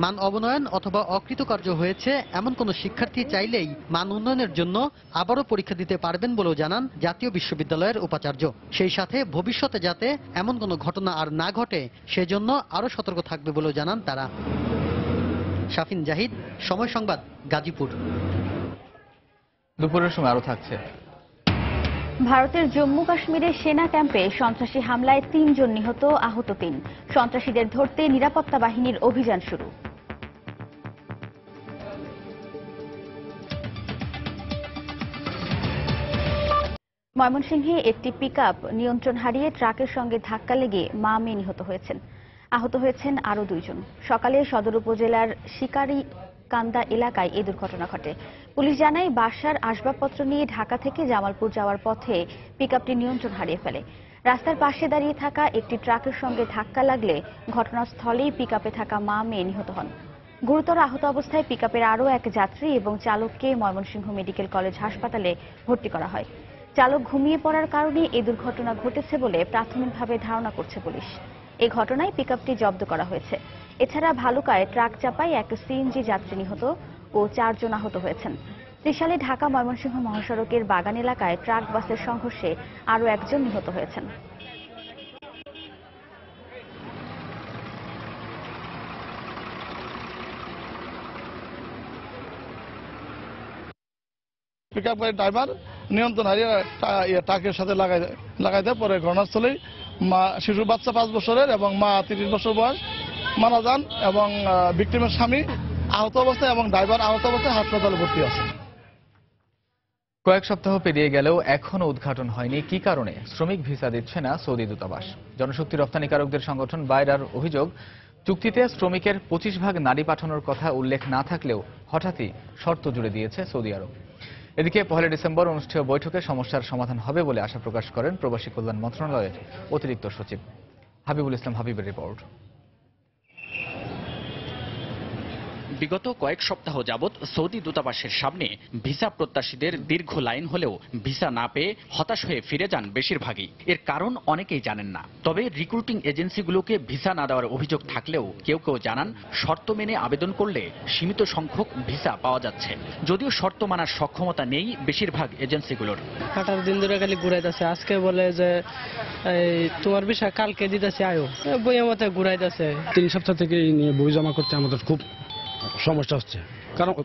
মান অবনয়ন অথবা অকৃতকার্য হয়েছে এমন কোন শিক্ষার্থী চাইলেই মান উন্নয়নের জন্য আবারও পরীক্ষা দিতে পারবেন বলেও জানান জাতীয় বিশ্ববিদ্যালয়ের উপাচার্য। সেই সাথে ভবিষ্যতে যাতে এমন কোনো ঘটনা আর না ঘটে সেজন্য আরও সতর্ক থাকবে বলেও জানান তারা। শাফিন জাহিদ, সময় সংবাদ, গাজীপুর। দুপুরের সময় আরো থাকছে। ভারতের জম্মু কাশ্মীরের সেনা ক্যাম্পে সন্ত্রাসী হামলায় 3 জন নিহত, আহত 3। সন্ত্রাসীদের ধরতে নিরাপত্তা বাহিনীর অভিযান শুরু। ময়মনসিংহে একটি পিকআপ নিয়ন্ত্রণ হারিয়ে ট্রাকের সঙ্গে ধাক্কা লেগে মা মেয়ে নিহত হয়েছেন। আহত হয়েছেন আরও 2 জন। সকালে সদর উপজেলার শিকারীকান্দা এলাকায় এই দুর্ঘটনা ঘটে। পুলিশ জানায় বাসার আসবাবপত্র নিয়ে ঢাকা থেকে জামালপুর যাওয়ার পথে পিকআপটি নিয়ন্ত্রণ হারিয়ে ফেলে। রাস্তার পাশে দাঁড়িয়ে থাকা একটি ট্রাকের সঙ্গে ধাক্কা লাগলে ঘটনাস্থলেই পিকআপে থাকা মা মেয়ে নিহত হন। গুরুতর আহত অবস্থায় পিকআপের আরও এক যাত্রী এবং চালককে ময়মনসিংহ মেডিকেল কলেজ হাসপাতালে ভর্তি করা হয়। চালক ঘুমিয়ে পড়ার কারণে এই দুর্ঘটনা ঘটেছে বলে প্রাথমিকভাবে ধারণা করছে পুলিশ। এই ঘটনায় পিকআপটি জব্দ করা হয়েছে। এছাড়া ভালুকায় ট্রাক চাপায় এক সিএনজি যাত্রী নিহত ও 4 জন আহত হয়েছেন। ত্রিশালে ঢাকা ময়মনসিংহ মহাসড়কের বাগান এলাকায় ট্রাক বাসের সংঘর্ষে আরও 1 জন নিহত হয়েছেন। পিকআপ গাড়ির ড্রাইভার নিয়ন্ত্রণ হারিয়ে ট্রাকের সাথে লাগাই দেয়। পরে ঘটনাস্থলেই মা শিশু বাচ্চা 5 বছরের এবং মা 30 বছর বয়স মারা যান এবং ভিকটিমের স্বামী আহত অবস্থায় এবং ড্রাইভার আহত অবস্থায় হাসপাতালে ভর্তি আছে। কয়েক সপ্তাহ পেরিয়ে গেলেও এখনো উদ্ঘাটন হয়নি কি কারণে শ্রমিক ভিসা দিচ্ছে না সৌদি দূতাবাস। জনশক্তি রপ্তানিকারকদের সংগঠন বায়রার অভিযোগ, চুক্তিতে শ্রমিকের 25% নারী পাঠানোর কথা উল্লেখ না থাকলেও হঠাৎই শর্ত জুড়ে দিয়েছে সৌদি আরব। এদিকে 1 ডিসেম্বর অনুষ্ঠেয় বৈঠকে সমস্যার সমাধান হবে বলে আশা প্রকাশ করেন প্রবাসী কল্যাণ মন্ত্রণালয়ের অতিরিক্ত সচিব হাবিবুল ইসলাম হাবিবের রিপোর্ট। বিগত কয়েক সপ্তাহ যাবৎ সৌদি দূতাবাসের সামনে ভিসা প্রত্যাশীদের দীর্ঘ লাইন হলেও ভিসা না পেয়ে হতাশ হয়ে ফিরে যান বেশিরভাগই। এর কারণ অনেকেই জানেন না। তবে রিক্রুটিং এজেন্সিগুলোকে ভিসা না দেওয়ার অভিযোগ থাকলেও কেউ কেউ জানান শর্ত মেনে আবেদন করলে সীমিত সংখ্যক ভিসা পাওয়া যাচ্ছে, যদিও শর্ত মানার সক্ষমতা নেই বেশিরভাগ এজেন্সিগুলোর। 18 দিন ধরে খালি ঘুরাইতেছে, আজকে বলে যে তোমার ভিসা কালকে দিতেছে আয়ো, বইয়ের মতো ঘুরাইতেছে। 3 সপ্তাহ থেকে বই জমা করতে আমাদের খুব সমস্যা হচ্ছে,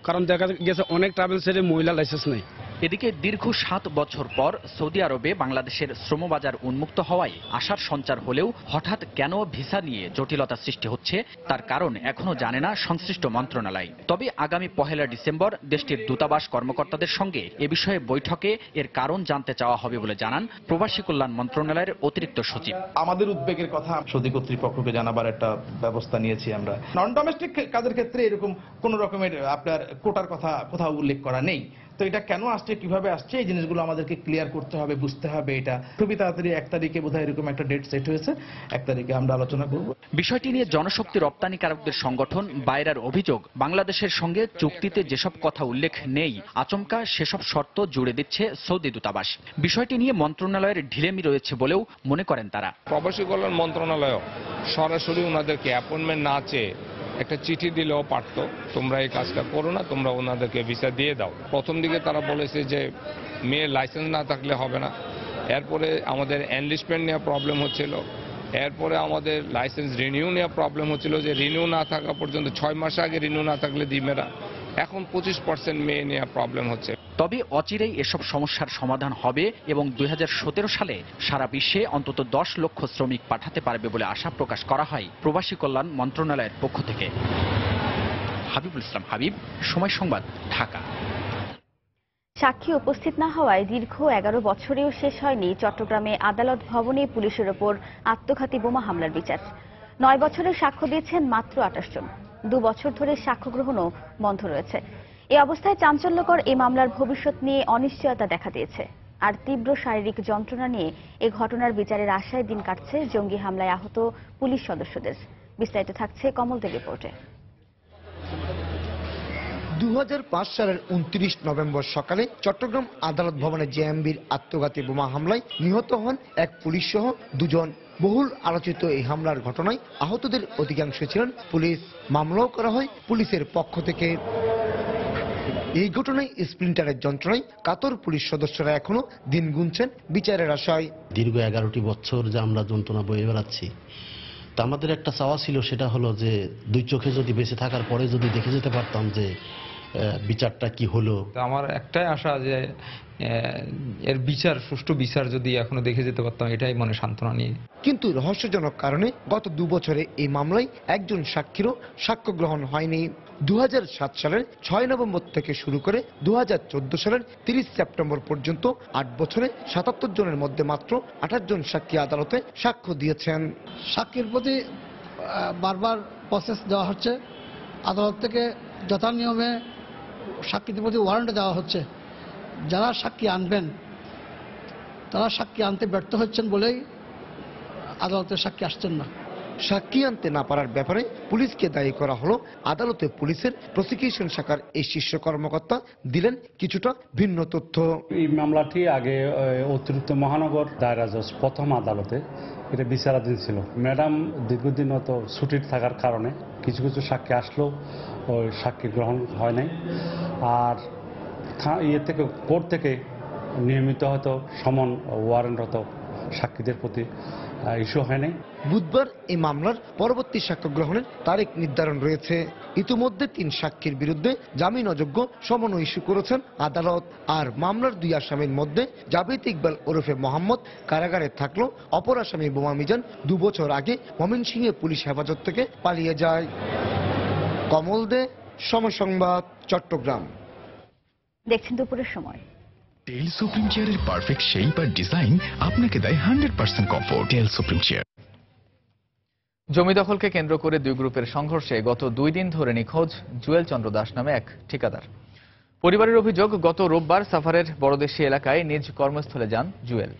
কারণ দেখা গেছে অনেক ট্রাভেল সেটে মহিলা লাইসেন্স নেই। এদিকে দীর্ঘ 7 বছর পর সৌদি আরবে বাংলাদেশের শ্রমবাজার উন্মুক্ত হওয়ায় আশার সঞ্চার হলেও হঠাৎ কেন ভিসা নিয়ে জটিলতা সৃষ্টি হচ্ছে তার কারণ এখনো জানে না সংশ্লিষ্ট মন্ত্রণালয়। তবে আগামী 1 ডিসেম্বর দেশটির দূতাবাস কর্মকর্তাদের সঙ্গে এ বিষয়ে বৈঠকে এর কারণ জানতে চাওয়া হবে বলে জানান প্রবাসী কল্যাণ মন্ত্রণালয়ের অতিরিক্ত সচিব। আমাদের উদ্বেগের কথা সৌদি কর্তৃপক্ষকে জানাবার একটা ব্যবস্থা নিয়েছি আমরা। নন ডোমেস্টিক কাজের ক্ষেত্রে এরকম কোন রকমের আপনার কোটার কথা কোথাও উল্লেখ করা নেই। তো এটা কেন আসছে, কিভাবে আসছে, এই জিনিসগুলো আমাদেরকে ক্লিয়ার করতে হবে, বুঝতে হবে। এটা খুবই তাড়াতাড়ি 1 তারিখে বোধহয় এরকম একটা ডেট সেট হয়েছে, 1 তারিখে আমরা আলোচনা করব। বিষয়টি নিয়ে জনশক্তি রপ্তানিকারকদের সংগঠন বায়রার অভিযোগ, বাংলাদেশের সঙ্গে চুক্তিতে যেসব কথা উল্লেখ নেই আচমকা সেসব শর্ত জুড়ে দিচ্ছে সৌদি দূতাবাস। বিষয়টি নিয়ে মন্ত্রণালয়ের ঢিলেমি রয়েছে বলেও মনে করেন তারা। প্রবাসী কল্যাণ মন্ত্রণালয় সরাসরি ওনাদেরকে অ্যাপয়েন্টমেন্ট না চেয়ে একটা চিঠি দিলেও পারতো, তোমরা এই কাজটা করো না, তোমরা ওনাদেরকে ভিসা দিয়ে দাও। প্রথম দিকে তারা বলেছে যে মেয়ের লাইসেন্স না থাকলে হবে না, এরপরে আমাদের এনলিস্টমেন্ট নিয়ে প্রবলেম হচ্ছিল, এরপরে আমাদের লাইসেন্স রিনিউ নিয়ে প্রবলেম হচ্ছিল যে রিনিউ না থাকা পর্যন্ত 6 মাস আগে রিনিউ না থাকলে দিবে না, এখন 25% মেয়ে নিয়ে প্রবলেম হচ্ছে। তবে অচিরেই এসব সমস্যার সমাধান হবে এবং 2017 সালে সারা বিশ্বে অন্তত 10 লক্ষ শ্রমিক পাঠাতে পারবে বলে আশা প্রকাশ করা হয় প্রবাসী কল্যাণ মন্ত্রণালয়ের পক্ষ থেকে। হাবিবুল ইসলাম হাবিব, সময় সংবাদ, ঢাকা। সাক্ষী উপস্থিত না হওয়ায় দীর্ঘ 11 বছরেও শেষ হয়নি চট্টগ্রামে আদালত ভবনে পুলিশের ওপর আত্মঘাতী বোমা হামলার বিচার। 9 বছরের সাক্ষ্য দিয়েছেন মাত্র 28 জন। 2 বছর ধরে সাক্ষ্য গ্রহণও বন্ধ রয়েছে। এই অবস্থায় চাঞ্চল্যকর এই মামলার ভবিষ্যৎ নিয়ে অনিশ্চয়তা দেখা দিয়েছে। আর তীব্র শারীরিক যন্ত্রণা নিয়ে এই ঘটনার বিচারের আশায় দিন কাটছে জঙ্গি হামলায় আহত পুলিশ সদস্যদের। বিস্তারিত থাকছে কমলদের রিপোর্টে। 2005 সালের 29 নভেম্বর সকালে চট্টগ্রাম আদালত ভবনে জেএমবির আত্মঘাতী বোমা হামলায় নিহত হন এক পুলিশ সহ 2 জন। বহুল আলোচিত এই হামলার ঘটনায় আহতদের অধিকাংশ ছিলেন পুলিশ। মামলাও করা হয় পুলিশের পক্ষ থেকে। এই ঘটনায় স্প্লিন্টারের যন্ত্রণায় কাতর পুলিশ সদস্যরা এখনো দিন গুনছেন বিচারের আশায়। দীর্ঘ 11টি বছর যে আমরা যন্ত্রণা বয়ে বেড়াচ্ছি, তা আমাদের একটা চাওয়া ছিল, সেটা হলো যে 2 চোখে যদি বেঁচে থাকার পরে যদি দেখে যেতে পারতাম যে বিচারটা কি হলো। আমার একটাই আশা যে এর বিচার, সুষ্ঠু বিচার যদি এখনো দেখে যেতে পারতাম, এটাই মনে সান্ত্বনা নিয়ে। কিন্তু রহস্যজনক কারণে গত 2 বছরে এই মামলায় একজন সাক্ষীরও সাক্ষ্য গ্রহণ হয়নি। 2007 সালের 6 নভেম্বর থেকে শুরু করে 2014 সালের 30 সেপ্টেম্বর পর্যন্ত 8 বছরে 77 জনের মধ্যে মাত্র 28 জন সাক্ষী আদালতে সাক্ষ্য দিয়েছেন। সাক্ষীর প্রতি বারবার প্রসেস দেওয়া হচ্ছে, আদালত থেকে যথানিয়মে সাক্ষীদের প্রতি ওয়ারেন্ট দেওয়া হচ্ছে। যারা সাক্ষী আনবেন তারা সাক্ষী আনতে ব্যর্থ হচ্ছেন বলেই আদালতের সাক্ষী আসছেন না। সাক্ষী আনতে না পারার ব্যাপারে পুলিশকে দায়ী করা হলো। আদালতে পুলিশের প্রসিকিউশন শাখার এই শীর্ষ কর্মকর্তা দিলেন কিছুটা ভিন্ন তথ্য। এই মামলাটি আগে অতিরিক্ত মহানগর দায়রা জজ প্রথম আদালতে এটা বিচারাধীন ছিল। ম্যাডাম দীর্ঘদিন হয়তো ছুটির থাকার কারণে কিছু কিছু সাক্ষী আসলেও ওই সাক্ষী গ্রহণ হয় নাই। আর থেকে কোর্ট থেকে নিয়মিত হয়তো সমন ওয়ারেন্ট হতো সাক্ষীদের প্রতি ইস্যু হয় নাই। বুধবার এই মামলার পরবর্তী সাক্ষ্য গ্রহণের তারিখ নির্ধারণ রয়েছে। ইতিমধ্যে 3 সাক্ষীর বিরুদ্ধে জামিন অযোগ্য সমন ইস্যু করেছেন আদালত। আর মামলার 2 আসামির মধ্যে জাবেদ ইকবাল ওরফে মোহাম্মদ কারাগারে থাকলেও অপর আসামি বোমা মিজান 2 বছর আগে ময়মনসিংহে পুলিশ হেফাজত থেকে পালিয়ে যায়। কমল দে, সময় সংবাদ, চট্টগ্রাম। দেখছেন দুপুরের সময়। টেল সুপ্রিম চেয়ারের পারফেক্ট শেপ আর ডিজাইন আপনাকে দেয় 100% কমফোর্ট। টেল সুপ্রিম চেয়ার। জমি দখলকে কেন্দ্র করে 2 গ্রুপের সংঘর্ষে গত 2 দিন ধরে নিখোঁজ জুয়েল চন্দ্র দাস নামে এক ঠিকাদার। পরিবারের অভিযোগ, গত রোববার সাভারের বড়দেশী এলাকায় নিজ কর্মস্থলে যান জুয়েল।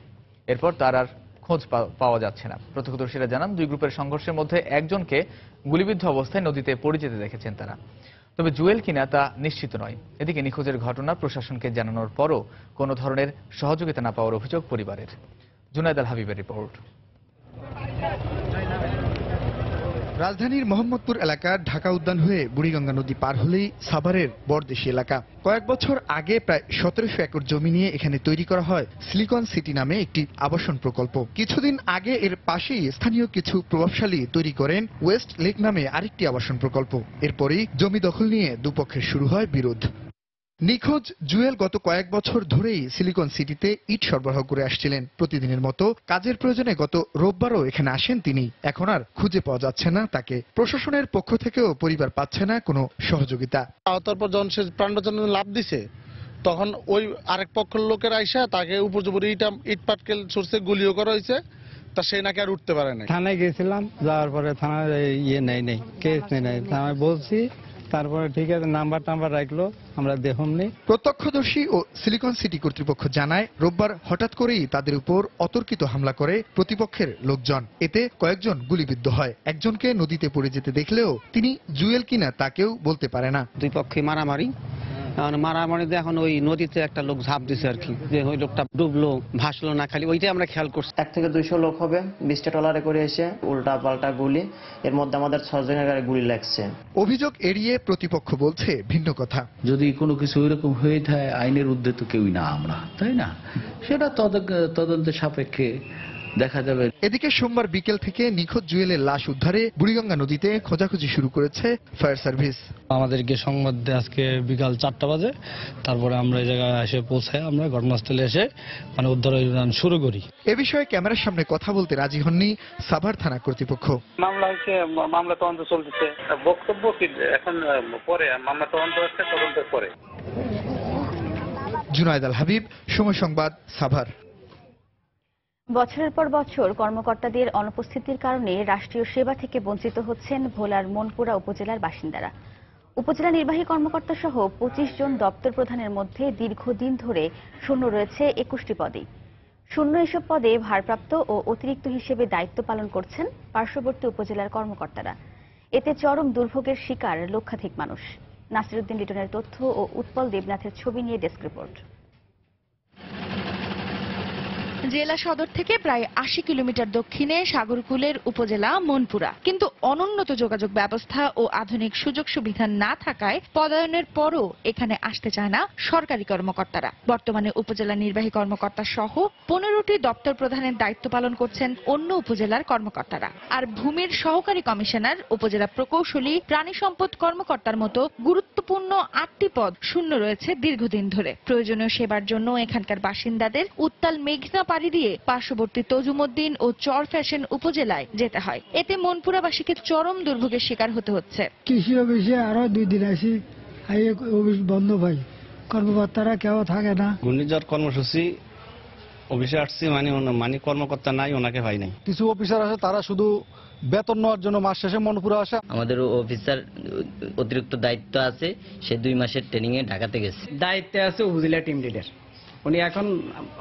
এরপর তার আর খোঁজ পাওয়া যাচ্ছে না। প্রত্যক্ষদর্শীরা জানান 2 গ্রুপের সংঘর্ষের মধ্যে একজনকে গুলিবিদ্ধ অবস্থায় নদীতে পড়ে যেতে দেখেছেন তারা। তবে জুয়েল কিনা তা নিশ্চিত নয়। এদিকে নিখোঁজের ঘটনা প্রশাসনকে জানানোর পরও কোনো ধরনের সহযোগিতা না পাওয়ার অভিযোগ পরিবারের। জুনায়েদ আল হাবিবের রিপোর্ট। রাজধানীর মোহাম্মদপুর এলাকার ঢাকা উদ্যান হয়ে বুড়িগঙ্গা নদী পার হলেই সাভারের বড়দেশী এলাকা। কয়েক বছর আগে প্রায় 1700 একর জমি নিয়ে এখানে তৈরি করা হয় সিলিকন সিটি নামে একটি আবাসন প্রকল্প। কিছুদিন আগে এর পাশেই স্থানীয় কিছু প্রভাবশালী তৈরি করেন ওয়েস্ট লেক নামে আরেকটি আবাসন প্রকল্প। এরপরই জমি দখল নিয়ে দুপক্ষের শুরু হয় বিরোধ। নিখোঁজ জুয়েল গত কয়েক বছর ধরেই সিলিকন সিটিতে ইট সরবরাহ করে আসছিলেন। প্রতিদিনের মতো কাজের প্রয়োজনে গত রোববারও এখানে আসেন তিনি। এখন আর খুঁজে পাওয়া যাচ্ছে না তাকে। প্রশাসনের পক্ষ থেকেও পরিবার পাচ্ছে না কোনো সহযোগিতা। তারপর যখন সে প্রাণ বাঁচানোর লাভ দিছে, তখন ওই আরেক পক্ষের লোকের আইসা তাকে উপর্যুপরি ইট পাটকেল ছুটছে, গুলিও করা হয়েছে। তা সে নাকি আর উঠতে পারে না। থানায় গেছিলাম, যাওয়ার পরে থানায় নেই কেস নেই। থানায় বলছি, তারপরে ঠিক আছে নাম্বার রাখলো, আমরা দেখুননি। প্রত্যক্ষদর্শী ও সিলিকন সিটি কর্তৃপক্ষ জানায় রোববার হঠাৎ করেই তাদের উপর অতর্কিত হামলা করে প্রতিপক্ষের লোকজন। এতে কয়েকজন গুলিবিদ্ধ হয়। একজনকে নদীতে পড়ে যেতে দেখলেও তিনি জুয়েল কিনা তাকেও বলতে পারে না। 2 পক্ষে মারামারি। মারামারিতে এখন ওই নদীতে একটা লোক ঝাঁপ দিছে আর কি, যে ওই লোকটা ডুবলো, ভাসলো না, খালি ওইটাই আমরা খেয়াল করছি। 1 থেকে 200 লোক হবে, 20টা ট্রলারে করে এসে উল্টা পাল্টা গুলি। এর মধ্যে আমাদের 6 জনের গায়ে গুলি লাগছে। অভিযোগ এড়িয়ে প্রতিপক্ষ বলছে ভিন্ন কথা। যদি কোনো কিছু এরকম হয়ে থাকে, আইনের ঊর্ধ্বে তো কেউই না আমরা, তাই না? সেটা তদন্তের সাপেক্ষে দেখা যাবে। এদিকে সোমবার বিকেল থেকে নিখোঁজ জুয়েলের লাশ উদ্ধারে বুড়িগঙ্গা নদীতে খোঁজাখুঁজি শুরু করেছে ফায়ার সার্ভিস। আমাদেরকে সংবাদ দেয় আজকে বিকাল 4টা বাজে। তারপরে আমরা এই জায়গায় এসে পৌঁছাই, আমরা ঘটনাস্থলে এসে উদ্ধার অভিযান শুরু করি। এ বিষয়ে ক্যামেরার সামনে কথা বলতে রাজি হননি সাভার থানা কর্তৃপক্ষ। মামলা তদন্ত চলতেছে, বক্তব্য কি এখন পরে মামলা তদন্ত হচ্ছে, তদন্তের পরে। জুনায়েদ আল হাবিব, সময় সংবাদ, সাভার। বছরের পর বছর কর্মকর্তাদের অনুপস্থিতির কারণে রাষ্ট্রীয় সেবা থেকে বঞ্চিত হচ্ছেন ভোলার মনপুরা উপজেলার বাসিন্দারা। উপজেলা নির্বাহী কর্মকর্তা সহ 25 জন দপ্তর প্রধানের মধ্যে দীর্ঘদিন ধরে শূন্য রয়েছে 21টি পদেই। শূন্য এসব পদে ভারপ্রাপ্ত ও অতিরিক্ত হিসেবে দায়িত্ব পালন করছেন পার্শ্ববর্তী উপজেলার কর্মকর্তারা। এতে চরম দুর্ভোগের শিকার লক্ষাধিক মানুষ। নাসিরউদ্দিন লিটনের তথ্য ও উৎপল দেবনাথের ছবি নিয়ে ডেস্ক রিপোর্ট। জেলা সদর থেকে প্রায় 80 কিলোমিটার দক্ষিণে সাগরকুলের উপজেলা মনপুরা, কিন্তু অনুন্নত যোগাযোগ ব্যবস্থা ও আধুনিক সুযোগ সুবিধা না থাকায় পদায়নের পরও এখানে আসতে চায় না সরকারি কর্মকর্তারা। বর্তমানে উপজেলা নির্বাহী কর্মকর্তা সহ 15টি দপ্তর প্রধানের দায়িত্ব পালন করছেন অন্য উপজেলার কর্মকর্তারা। আর ভূমির সহকারী কমিশনার, উপজেলা প্রকৌশলী, প্রাণী সম্পদ কর্মকর্তার মতো গুরুত্বপূর্ণ 8টি পদ শূন্য রয়েছে দীর্ঘদিন ধরে। প্রয়োজনীয় সেবার জন্য এখানকার বাসিন্দাদের উত্তাল মেঘনা পাড়ি দিয়ে পার্শ্ববর্তী তজুমউদ্দিন ও চরফ্যাশন উপজেলায় যেতে হয়। এতে মনপুরাবাসীকে চরম দুর্ভোগের শিকার হতে হচ্ছে। কৃষি অফিসে আরো 2 দিন আসি, অফিস বন্ধ ভাই, কর্মকর্তারা কেউ থাকে না। ঘূর্ণিঝড় কর্মসূচি অফিসে আসছি, মানে কর্মকর্তা নাই, ওনাকে হয় নাই। কিছু অফিসার আছে তারা শুধু বেতন নেওয়ার জন্য মাস শেষে মনপুরা আসে। আমাদের অফিসার অতিরিক্ত দায়িত্ব আছে, সে 2 মাসের ট্রেনিং এ ঢাকাতে গেছে। দায়িত্বে আছে উপজেলা টিম লিডার, উনি এখন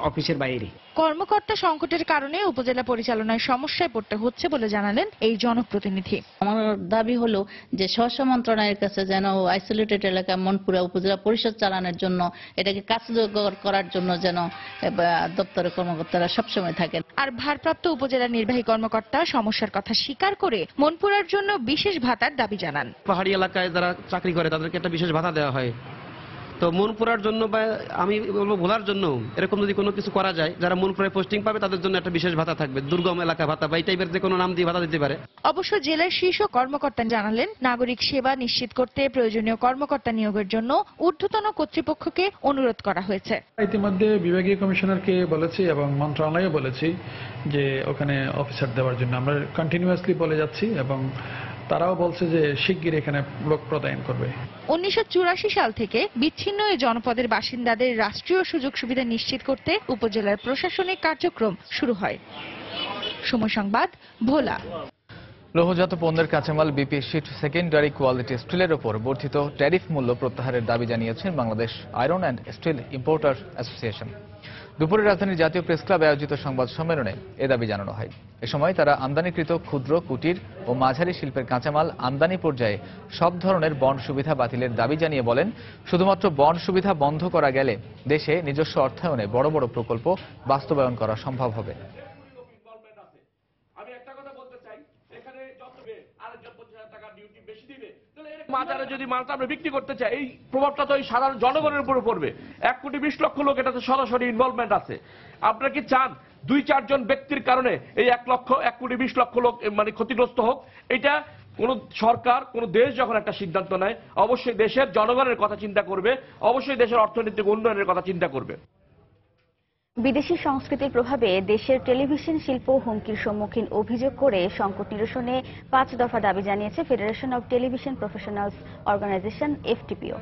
অফিসের বাইরে। কর্মকর্তা সংকটের কারণে উপজেলা পরিচালনায় সমস্যায় পড়তে হচ্ছে বলে জানালেন এই জনপ্রতিনিধি। আমার দাবি হলো যে স্বরাষ্ট্র মন্ত্রণালয়ের কাছে যেন আইসোলেটেড এলাকা মনপুরা উপজেলা পরিষদ চালানোর জন্য, এটাকে কার্যকর করার জন্য যেন দপ্তরের কর্মকর্তারা সবসময় থাকেন। আর ভারপ্রাপ্ত উপজেলা নির্বাহী কর্মকর্তা সমস্যার কথা স্বীকার করে মনপুরার জন্য বিশেষ ভাতার দাবি জানান। পাহাড়ি এলাকায় যারা চাকরি করে তাদেরকে একটা বিশেষ ভাতা দেওয়া হয়, তো মনপুরার জন্য বা আমি বলবো ভোলার জন্য এরকম যদি কোনো কিছু করা যায়, যারা মনপুরায় পোস্টিং পাবে তাদের জন্য একটা বিশেষ ভাতা থাকবে, দুর্গম এলাকা ভাতা বা এই টাইপের যে কোনো নাম দিয়ে ভাতা দিতে পারে। অবশ্য জেলার শীর্ষ কর্মকর্তা জানালেন, নাগরিক সেবা নিশ্চিত করতে প্রয়োজনীয় কর্মকর্তা নিয়োগের জন্য ঊর্ধ্বতন কর্তৃপক্ষকে অনুরোধ করা হয়েছে। ইতিমধ্যে বিভাগীয় কমিশনারকে বলেছি এবং মন্ত্রণালয়ে বলেছি যে ওখানে অফিসার দেওয়ার জন্য আমরা কন্টিনিউয়াসলি বলে যাচ্ছি, এবং তারাও বলছে যে শিগগির এখানে লোক প্রদান করবে। 1984 সাল থেকে বিচ্ছিন্ন এই জনপদের বাসিন্দাদের রাষ্ট্রীয় সুযোগ সুবিধা নিশ্চিত করতে উপজেলার প্রশাসনিক কার্যক্রম শুরু হয়। সময় সংবাদ, ভোলা। লৌহজাত পণ্যের কাঁচামাল বিপি শিট সেকেন্ডারি কোয়ালিটি স্টিলের ওপর বর্ধিত ট্যারিফ মূল্য প্রত্যাহারের দাবি জানিয়েছেন Bangladesh iron and steel importer association. দুপুরে রাজধানীর জাতীয় প্রেস ক্লাবে আয়োজিত সংবাদ সম্মেলনে এ দাবি জানানো হয়। এ সময় তারা আমদানিকৃত ক্ষুদ্র, কুটির ও মাঝারি শিল্পের কাঁচামাল আমদানি পর্যায়ে সব ধরনের বন্ড সুবিধা বাতিলের দাবি জানিয়ে বলেন, শুধুমাত্র বন্ড সুবিধা বন্ধ করা গেলে দেশে নিজস্ব অর্থায়নে বড় বড় প্রকল্প বাস্তবায়ন করা সম্ভব হবে। বাজারে যদি মালটা আমরা বিক্রি করতে চাই, এই প্রভাবটা তো এই সাধারণ জনগণের উপর পড়বে। 1,20,00,000 লোক এটাতে সরাসরি ইনভলভমেন্ট আছে। আপনারা কি চান 2-4 জন ব্যক্তির কারণে এই 1,20,00,000 লোক মানে ক্ষতিগ্রস্ত হোক? এটা কোন সরকার, কোন দেশ যখন একটা সিদ্ধান্ত নেয়, অবশ্যই দেশের জনগণের কথা চিন্তা করবে, অবশ্যই দেশের অর্থনৈতিক উন্নয়নের কথা চিন্তা করবে। বিদেশি সংস্কৃতির প্রভাবে দেশের টেলিভিশন শিল্প হুমকির সম্মুখীন অভিযোগ করে সংকট নিরসনে 5 দফা দাবি জানিয়েছে federation of television professionals organisation FTPO।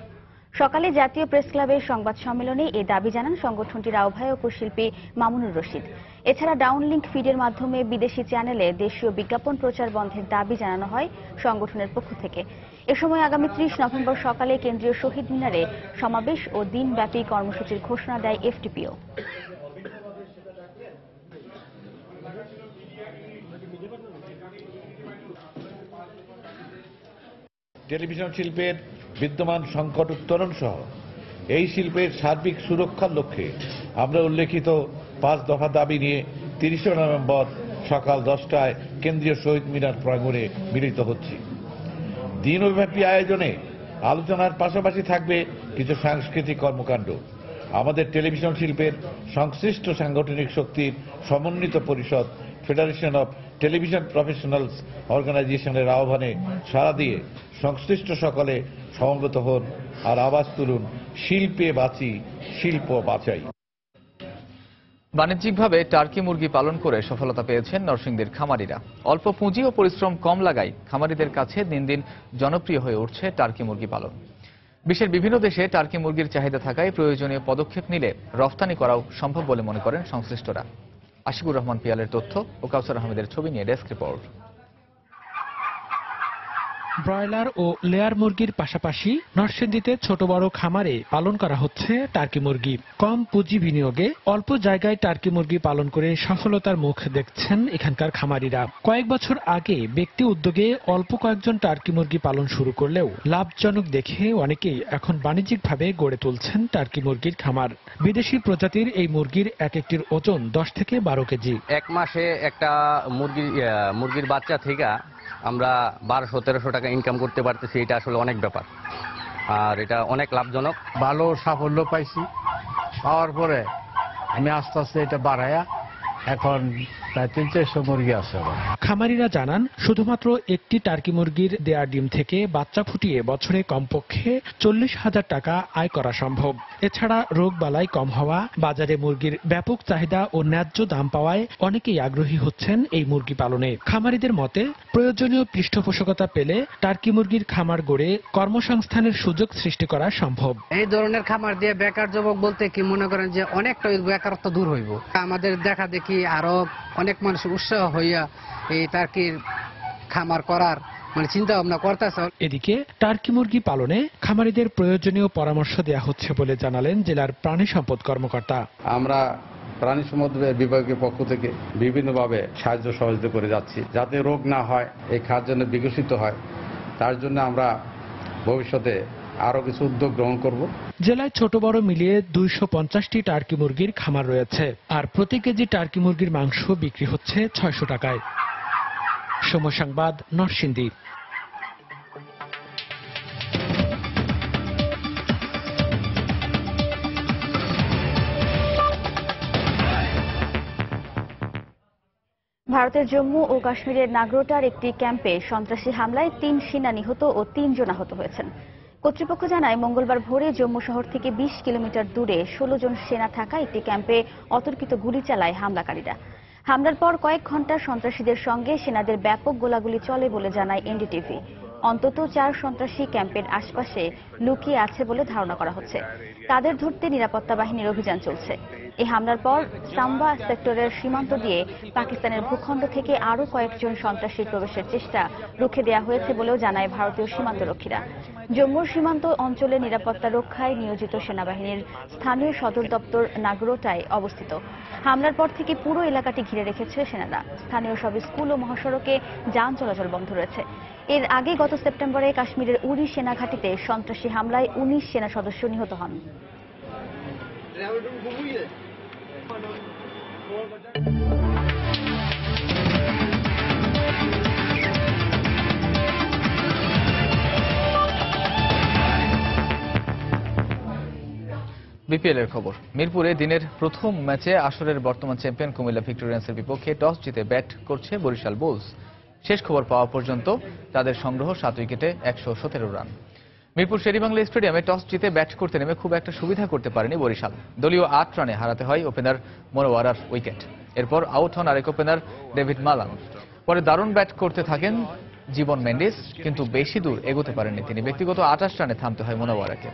সকালে জাতীয় প্রেস ক্লাবের সংবাদ সম্মেলনে এই দাবি জানান সংগঠনটির আহ্বায়ক ও শিল্পী মামুনুর রশিদ। এছাড়া ডাউনলিংক ফিডের মাধ্যমে বিদেশি চ্যানেলে দেশীয় বিজ্ঞাপন প্রচার বন্ধের দাবি জানানো হয় সংগঠনের পক্ষ থেকে। এ সময় আগামী 30 নভেম্বর সকালে কেন্দ্রীয় শহীদ মিনারে সমাবেশ ও দিনব্যাপী কর্মসূচির ঘোষণা দেয় FTPO। টেলিভিশন শিল্পের বিদ্যমান সংকট উত্তরণ সহ এই শিল্পের সার্বিক সুরক্ষার লক্ষ্যে আমরা উল্লেখিত 5 দফা দাবি নিয়ে 30 নভেম্বর সকাল 10টায় কেন্দ্রীয় শহীদ মিনার প্রাঙ্গণে মিলিত হচ্ছি। দিনব্যাপী আয়োজনে আলোচনার পাশাপাশি থাকবে কিছু সাংস্কৃতিক কর্মকাণ্ড। আমাদের টেলিভিশন শিল্পের সংশ্লিষ্ট সাংগঠনিক শক্তির সমন্বিত পরিষদ ফেডারেশন অব টেলিভিশন প্রফেশনালস অর্গানাইজেশনের আহ্বানে সাড়া দিয়ে সংশ্লিষ্ট সকলে সমবেত হন আর আওয়াজ তুলুন, শিল্পে বাঁচি, শিল্প বাঁচাই। বাণিজ্যিকভাবে টার্কি মুরগি পালন করে সফলতা পেয়েছেন নরসিংদীর খামারিরা। অল্প পুঁজি ও পরিশ্রম কম লাগায় খামারিদের কাছে দিন দিন জনপ্রিয় হয়ে উঠছে টার্কি মুরগি পালন। বিশ্বের বিভিন্ন দেশে টার্কি মুরগির চাহিদা থাকায় প্রয়োজনীয় পদক্ষেপ নিলে রফতানি করাও সম্ভব বলে মনে করেন সংশ্লিষ্টরা। আশিকুর রহমান পিয়ালের তথ্য ও কাউসার আহমেদের ছবি নিয়ে ডেস্ক রিপোর্ট। ব্রয়লার ও লেয়ার মুরগির পাশাপাশি নরসিংদীতে ছোট বড় খামারে পালন করা হচ্ছে টার্কি মুরগি। কম পুঁজি বিনিয়োগে অল্প জায়গায় টার্কি মুরগি পালন করে সফলতার মুখ দেখছেন এখানকার খামারিরা। কয়েক বছর আগে ব্যক্তি উদ্যোগে অল্প কয়েকজন টার্কি মুরগি পালন শুরু করলেও লাভজনক দেখে অনেকেই এখন বাণিজ্যিকভাবে গড়ে তুলছেন টার্কি মুরগির খামার। বিদেশি প্রজাতির এই মুরগির এক একটির ওজন 10 থেকে 12 কেজি। এক মাসে একটা মুরগির বাচ্চা থেকে আমরা 1200-1300 টাকা ইনকাম করতে পারতেছি। এটা আসলে অনেক ব্যাপার, আর এটা অনেক লাভজনক। ভালো সাফল্য পাইছি, পাওয়ার পরে আমি আস্তে আস্তে এটা বাড়ায়া এখন প্রায় 300-400 মুরগি আছে। খামারিরা জানান শুধুমাত্র একটি টার্কি মুরগির দেয়া ডিম থেকে বাচ্চা ফুটিয়ে বছরে কমপক্ষে 40,000 টাকা আয় করা সম্ভব। এছাড়া রোগ বালাই কম হওয়া, বাজারে মুরগির ব্যাপক চাহিদা ও ন্যায্য দাম পাওয়ায় অনেকেই আগ্রহী হচ্ছেন এই মুরগি পালনে। খামারিদের মতে প্রয়োজনীয় পৃষ্ঠপোষকতা পেলে টার্কি মুরগির খামার গড়ে কর্মসংস্থানের সুযোগ সৃষ্টি করা সম্ভব। এই ধরনের খামার দিয়ে বেকার যুবক বলতে কি মনে করেন যে অনেকটা বেকারত্ব দূর হইব। আমাদের দেখা দেখি আরো অনেক মানুষ উৎসাহ হইয়া এই টার্কির খামার করার চিন্তা ভাবনা করতেছে। এদিকে টার্কি মুরগি পালনে খামারিদের প্রয়োজনীয় পরামর্শ দেওয়া হচ্ছে বলে জানালেন জেলার প্রাণী সম্পদ কর্মকর্তা। আমরা প্রাণী সম্পদ বিভাগের পক্ষ থেকে বিভিন্নভাবে সাহায্য সহযোগিতা করে যাচ্ছি, যাতে রোগ না হয়, এই খাদ্য যেন বিকশিত হয়। তার জন্য আমরা ভবিষ্যতে আরো কিছু উদ্যোগ গ্রহণ করব। জেলায় ছোট বড় মিলিয়ে 250টি টার্কি মুরগির খামার রয়েছে, আর প্রতি কেজি টার্কি মুরগির মাংস বিক্রি হচ্ছে 600 টাকায়। সময় সংবাদ, নরসিংদী। ভারতের জম্মু ও কাশ্মীরের নাগরোটার একটি ক্যাম্পে সন্ত্রাসী হামলায় 3 সেনা নিহত ও 3 জন আহত হয়েছেন। কর্তৃপক্ষ জানায় মঙ্গলবার ভোরে জম্মু শহর থেকে 20 কিলোমিটার দূরে 16 জন সেনা থাকা একটি ক্যাম্পে অতর্কিত গুলি চালায় হামলাকারীরা। হামলার পর কয়েক ঘণ্টা সন্ত্রাসীদের সঙ্গে সেনাদের ব্যাপক গোলাগুলি চলে বলে জানায় এনডিটিভি। অন্তত 4 সন্ত্রাসী ক্যাম্পের আশপাশে লুকিয়ে আছে বলে ধারণা করা হচ্ছে। তাদের ধরতে নিরাপত্তা বাহিনীর অভিযান চলছে। এই হামলার পর সাম্বা সেক্টরের সীমান্ত দিয়ে পাকিস্তানের ভূখণ্ড থেকে আরও কয়েকজন সন্ত্রাসীর প্রবেশের চেষ্টা রুখে দেওয়া হয়েছে বলেও জানায় ভারতীয় সীমান্তরক্ষীরা। জম্মুর সীমান্ত অঞ্চলে নিরাপত্তা রক্ষায় নিয়োজিত সেনাবাহিনীর স্থানীয় সদর দপ্তর নাগরোটায় অবস্থিত। হামলার পর থেকে পুরো এলাকাটি ঘিরে রেখেছে সেনারা। স্থানীয় সব স্কুল ও মহাসড়কে যান চলাচল বন্ধ রয়েছে। এর আগে গত সেপ্টেম্বরে কাশ্মীরের উরি সেনা ঘাঁটিতে সন্ত্রাসী হামলায় 19 সেনা সদস্য নিহত হন। বিপিএল এর খবর। মিরপুরে দিনের প্রথম ম্যাচে আসরের বর্তমান চ্যাম্পিয়ন কুমিল্লা ভিক্টোরিয়ান্সের বিপক্ষে টস জিতে ব্যাট করছে বরিশাল বুলস। শেষ খবর পাওয়া পর্যন্ত তাদের সংগ্রহ 7 উইকেটে 117 রান। মিরপুর শেরেবাংলা স্টেডিয়ামে টস জিতে ব্যাট করতে নেমে খুব একটা সুবিধা করতে পারেনি বরিশাল। দলীয় 8 রানে হারাতে হয় ওপেনার মনোয়ারার উইকেট। এরপর আউট হন আরেক ওপেনার ডেভিড মালান। পরে দারুণ ব্যাট করতে থাকেন জীবন মেন্ডিস, কিন্তু বেশি দূর এগোতে পারেননি তিনি। ব্যক্তিগত 28 রানে থামতে হয় মনোয়ারাকে।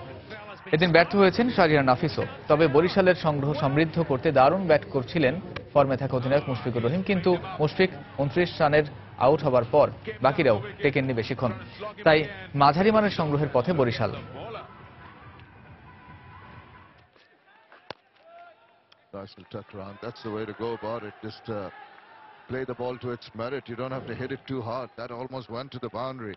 এদিন ব্যর্থ হয়েছেন শাহরিয়ার নাফিসও। তবে বরিশালের সংগ্রহ সমৃদ্ধ করতে দারুণ ব্যাট করছিলেন ফর্মে থাকা অধিনায়ক মুশফিকুর রহিম, কিন্তু মুশফিক 29 রানের আউট হবার পর বাকিরাও টেকেননি বেশিক্ষণ। তাই মাঝারি মানের সংগ্রহের পথে Barishal. Play the ball to its merit. You don't have to hit it too hard. That almost went to the boundary.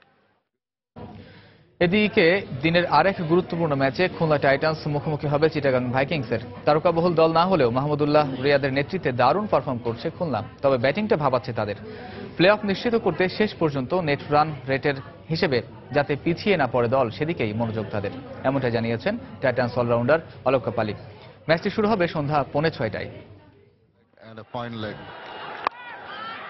এদিকে দিনের আরেক গুরুত্বপূর্ণ ম্যাচে খুলনা টাইটান্স মুখোমুখি হবে চিটাগাং ভাইকিংসের। তারকাবহুল দল না হলেও মাহমুদুল্লাহ রিয়াদের নেতৃত্বে দারুণ পারফর্ম করছে খুলনা। তবে ব্যাটিংটা ভাবাচ্ছে তাদের। প্লে অফ নিশ্চিত করতে শেষ পর্যন্ত নেট রান রেটের হিসেবে যাতে পিছিয়ে না পড়ে দল, সেদিকেই মনোযোগ তাদের, এমনটা জানিয়েছেন টাইটান্স অলরাউন্ডার অলোক কাপালি। ম্যাচটি শুরু হবে সন্ধ্যা 5:45টায়।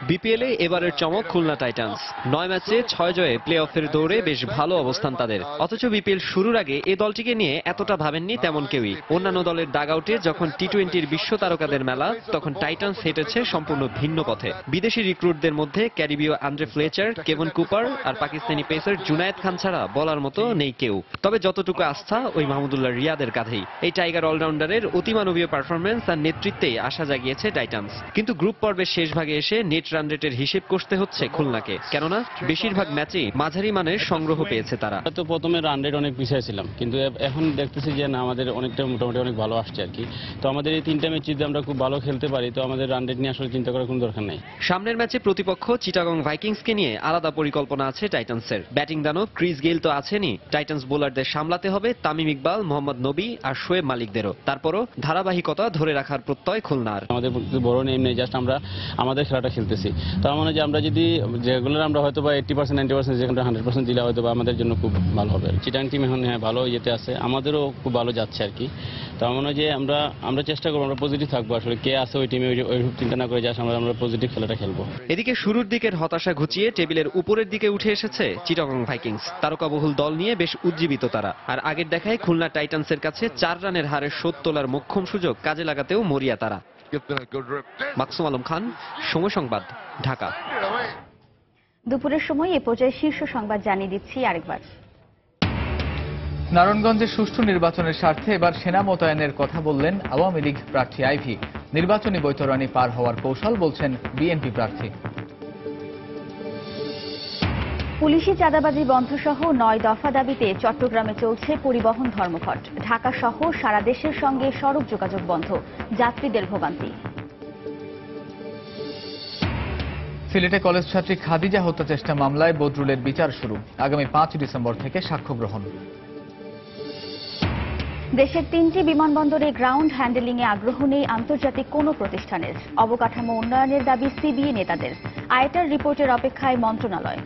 বিপিএলে এবারের চমক খুলনা টাইটান্স 9 ম্যাচে 6 জয়ে প্লে অফের দৌড়ে বেশ ভালো অবস্থান তাদের। অথচ বিপিএল শুরুর আগে এই দলটিকে নিয়ে এতটা ভাবেননি তেমন কেউই। অন্যান্য দলের ডাগআউটে যখন টি-20-র বিশ্ব তারকাদের মেলা, তখন টাইটান্স হেঁটেছে সম্পূর্ণ ভিন্ন পথে। বিদেশি রিক্রুটদের মধ্যে ক্যারিবীয় আন্দ্রে ফ্লেচার, কেভন কুপার আর পাকিস্তানি পেসার জুনায়েদ খান ছাড়া বলার মতো নেই কেউ। তবে যতটুকু আস্থা ওই মাহমুদুল্লাহ রিয়াদের কাঁধেই। এই টাইগার অলরাউন্ডারের অতিমানবীয় পারফরমেন্স আর নেতৃত্বেই আশা জাগিয়েছে টাইটান্স। কিন্তু গ্রুপ পর্বের শেষ ভাগে এসে নেট রান রেটের হিসেব কষতে হচ্ছে খুলনাকে, কেননা বেশিরভাগ ম্যাচেই মাঝারি মানের সংগ্রহ পেয়েছে তারা। তো প্রথমে রান রেট অনেক পিছিয়ে ছিলাম, কিন্তু এখন দেখতেছি যে না, আমাদের অনেকটা মোটামুটি অনেক ভালো আসছে আর কি। তো আমাদের এই 3টা ম্যাচ যদি আমরা খুব ভালো খেলতে পারি, তো আমাদের রান রেট নিয়ে আসলে চিন্তা করার কোনো দরকার নেই। সামনের ম্যাচে প্রতিপক্ষ চিটাগং ভাইকিংসকে নিয়ে আলাদা পরিকল্পনা আছে টাইটান্সের। ব্যাটিং দানব ক্রিস গেইল তো আছেনই, টাইটান্স বোলারদের সামলাতে হবে তামিম ইকবাল, মোহাম্মদ নবী আর শোয়েব মালিকদেরও। তারপরও ধারাবাহিকতা ধরে রাখার প্রত্যয় খুলনার। আমাদের বড় নেম নেই, জাস্ট আমরা আমাদের খেলাটা খেলতেছি। তার মানে যে আমরা যদি যেগুলো আমরা হয়তো বা 80% 90% যেখানে 100% দিলে হয়তো বা আমাদের জন্য খুব ভালো হবে। চিটাং টিম এখন ভালো ইয়েতে আছে, আমাদেরও খুব ভালো যাচ্ছে আর কি। তার মানে যে আমরা চেষ্টা করবো, আমরা পজিটিভ থাকবো। আসলে কে আছে ওই টিমে ওইরূপ চিন্তা না করে যাস আমরা পজিটিভ খেলাটা খেলবো। এদিকে শুরুর দিকের হতাশা ঘুচিয়ে টেবিলের উপরের দিকে উঠে এসেছে চিটাগং ভাইকিংস। তারকাবহুল দল নিয়ে বেশ উজ্জীবিত তারা। আর আগের দেখায় খুলনা টাইটান্সের কাছে 4 রানের হারে শোধ তোলার মোক্ষম সুযোগ কাজে লাগাতেও মরিয়া তারা। মাকসুম আলম খান, সময় সংবাদ, ঢাকা। দুপুরের সময় এ পর্যায়ে শীর্ষ সংবাদ জানিয়ে দিচ্ছি আরেকবার। নারায়ণগঞ্জে সুষ্ঠু নির্বাচনের স্বার্থে এবার সেনা মোতায়েনের কথা বললেন আওয়ামী লীগ প্রার্থী আইভি। নির্বাচনী বৈতরণী পার হওয়ার কৌশল বলছেন বিএনপি প্রার্থী। পুলিশি চাঁদাবাজি বন্ধ সহ 9 দফা দাবিতে চট্টগ্রামে চলছে পরিবহন ধর্মঘট। ঢাকা সহ সারা দেশের সঙ্গে সড়ক যোগাযোগ বন্ধ, যাত্রীদের ভোগান্তি। সিলেটে কলেজ ছাত্রী খাদিজা হত্যা চেষ্টা মামলায় বদরুলের বিচার শুরু। আগামী 5 ডিসেম্বর থেকে সাক্ষ্য গ্রহণ। দেশের 3টি বিমানবন্দরে গ্রাউন্ড হ্যান্ডেলিংয়ে আগ্রহ নেই আন্তর্জাতিক কোনো প্রতিষ্ঠানের। অবকাঠামো উন্নয়নের দাবি সিবিএ নেতাদের। আয়টার রিপোর্টের অপেক্ষায় মন্ত্রণালয়।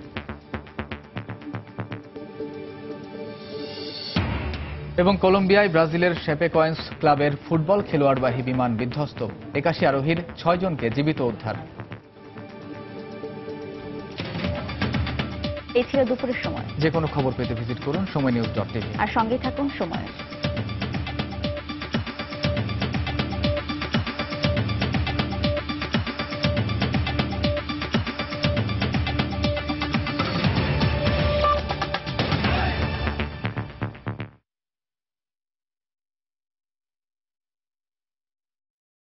এবং কলম্বিয়ায় ব্রাজিলের শেপেকোয়েন্স ক্লাবের ফুটবল খেলোয়াড়বাহী বিমান বিধ্বস্ত। 81 আরোহীর 6 জনকে জীবিত উদ্ধার। এই ছিল দুপুরের সময়। যে কোনো খবর পেতে ভিজিট করুন সময়নিউজ.tv আর সঙ্গে থাকুন সময়।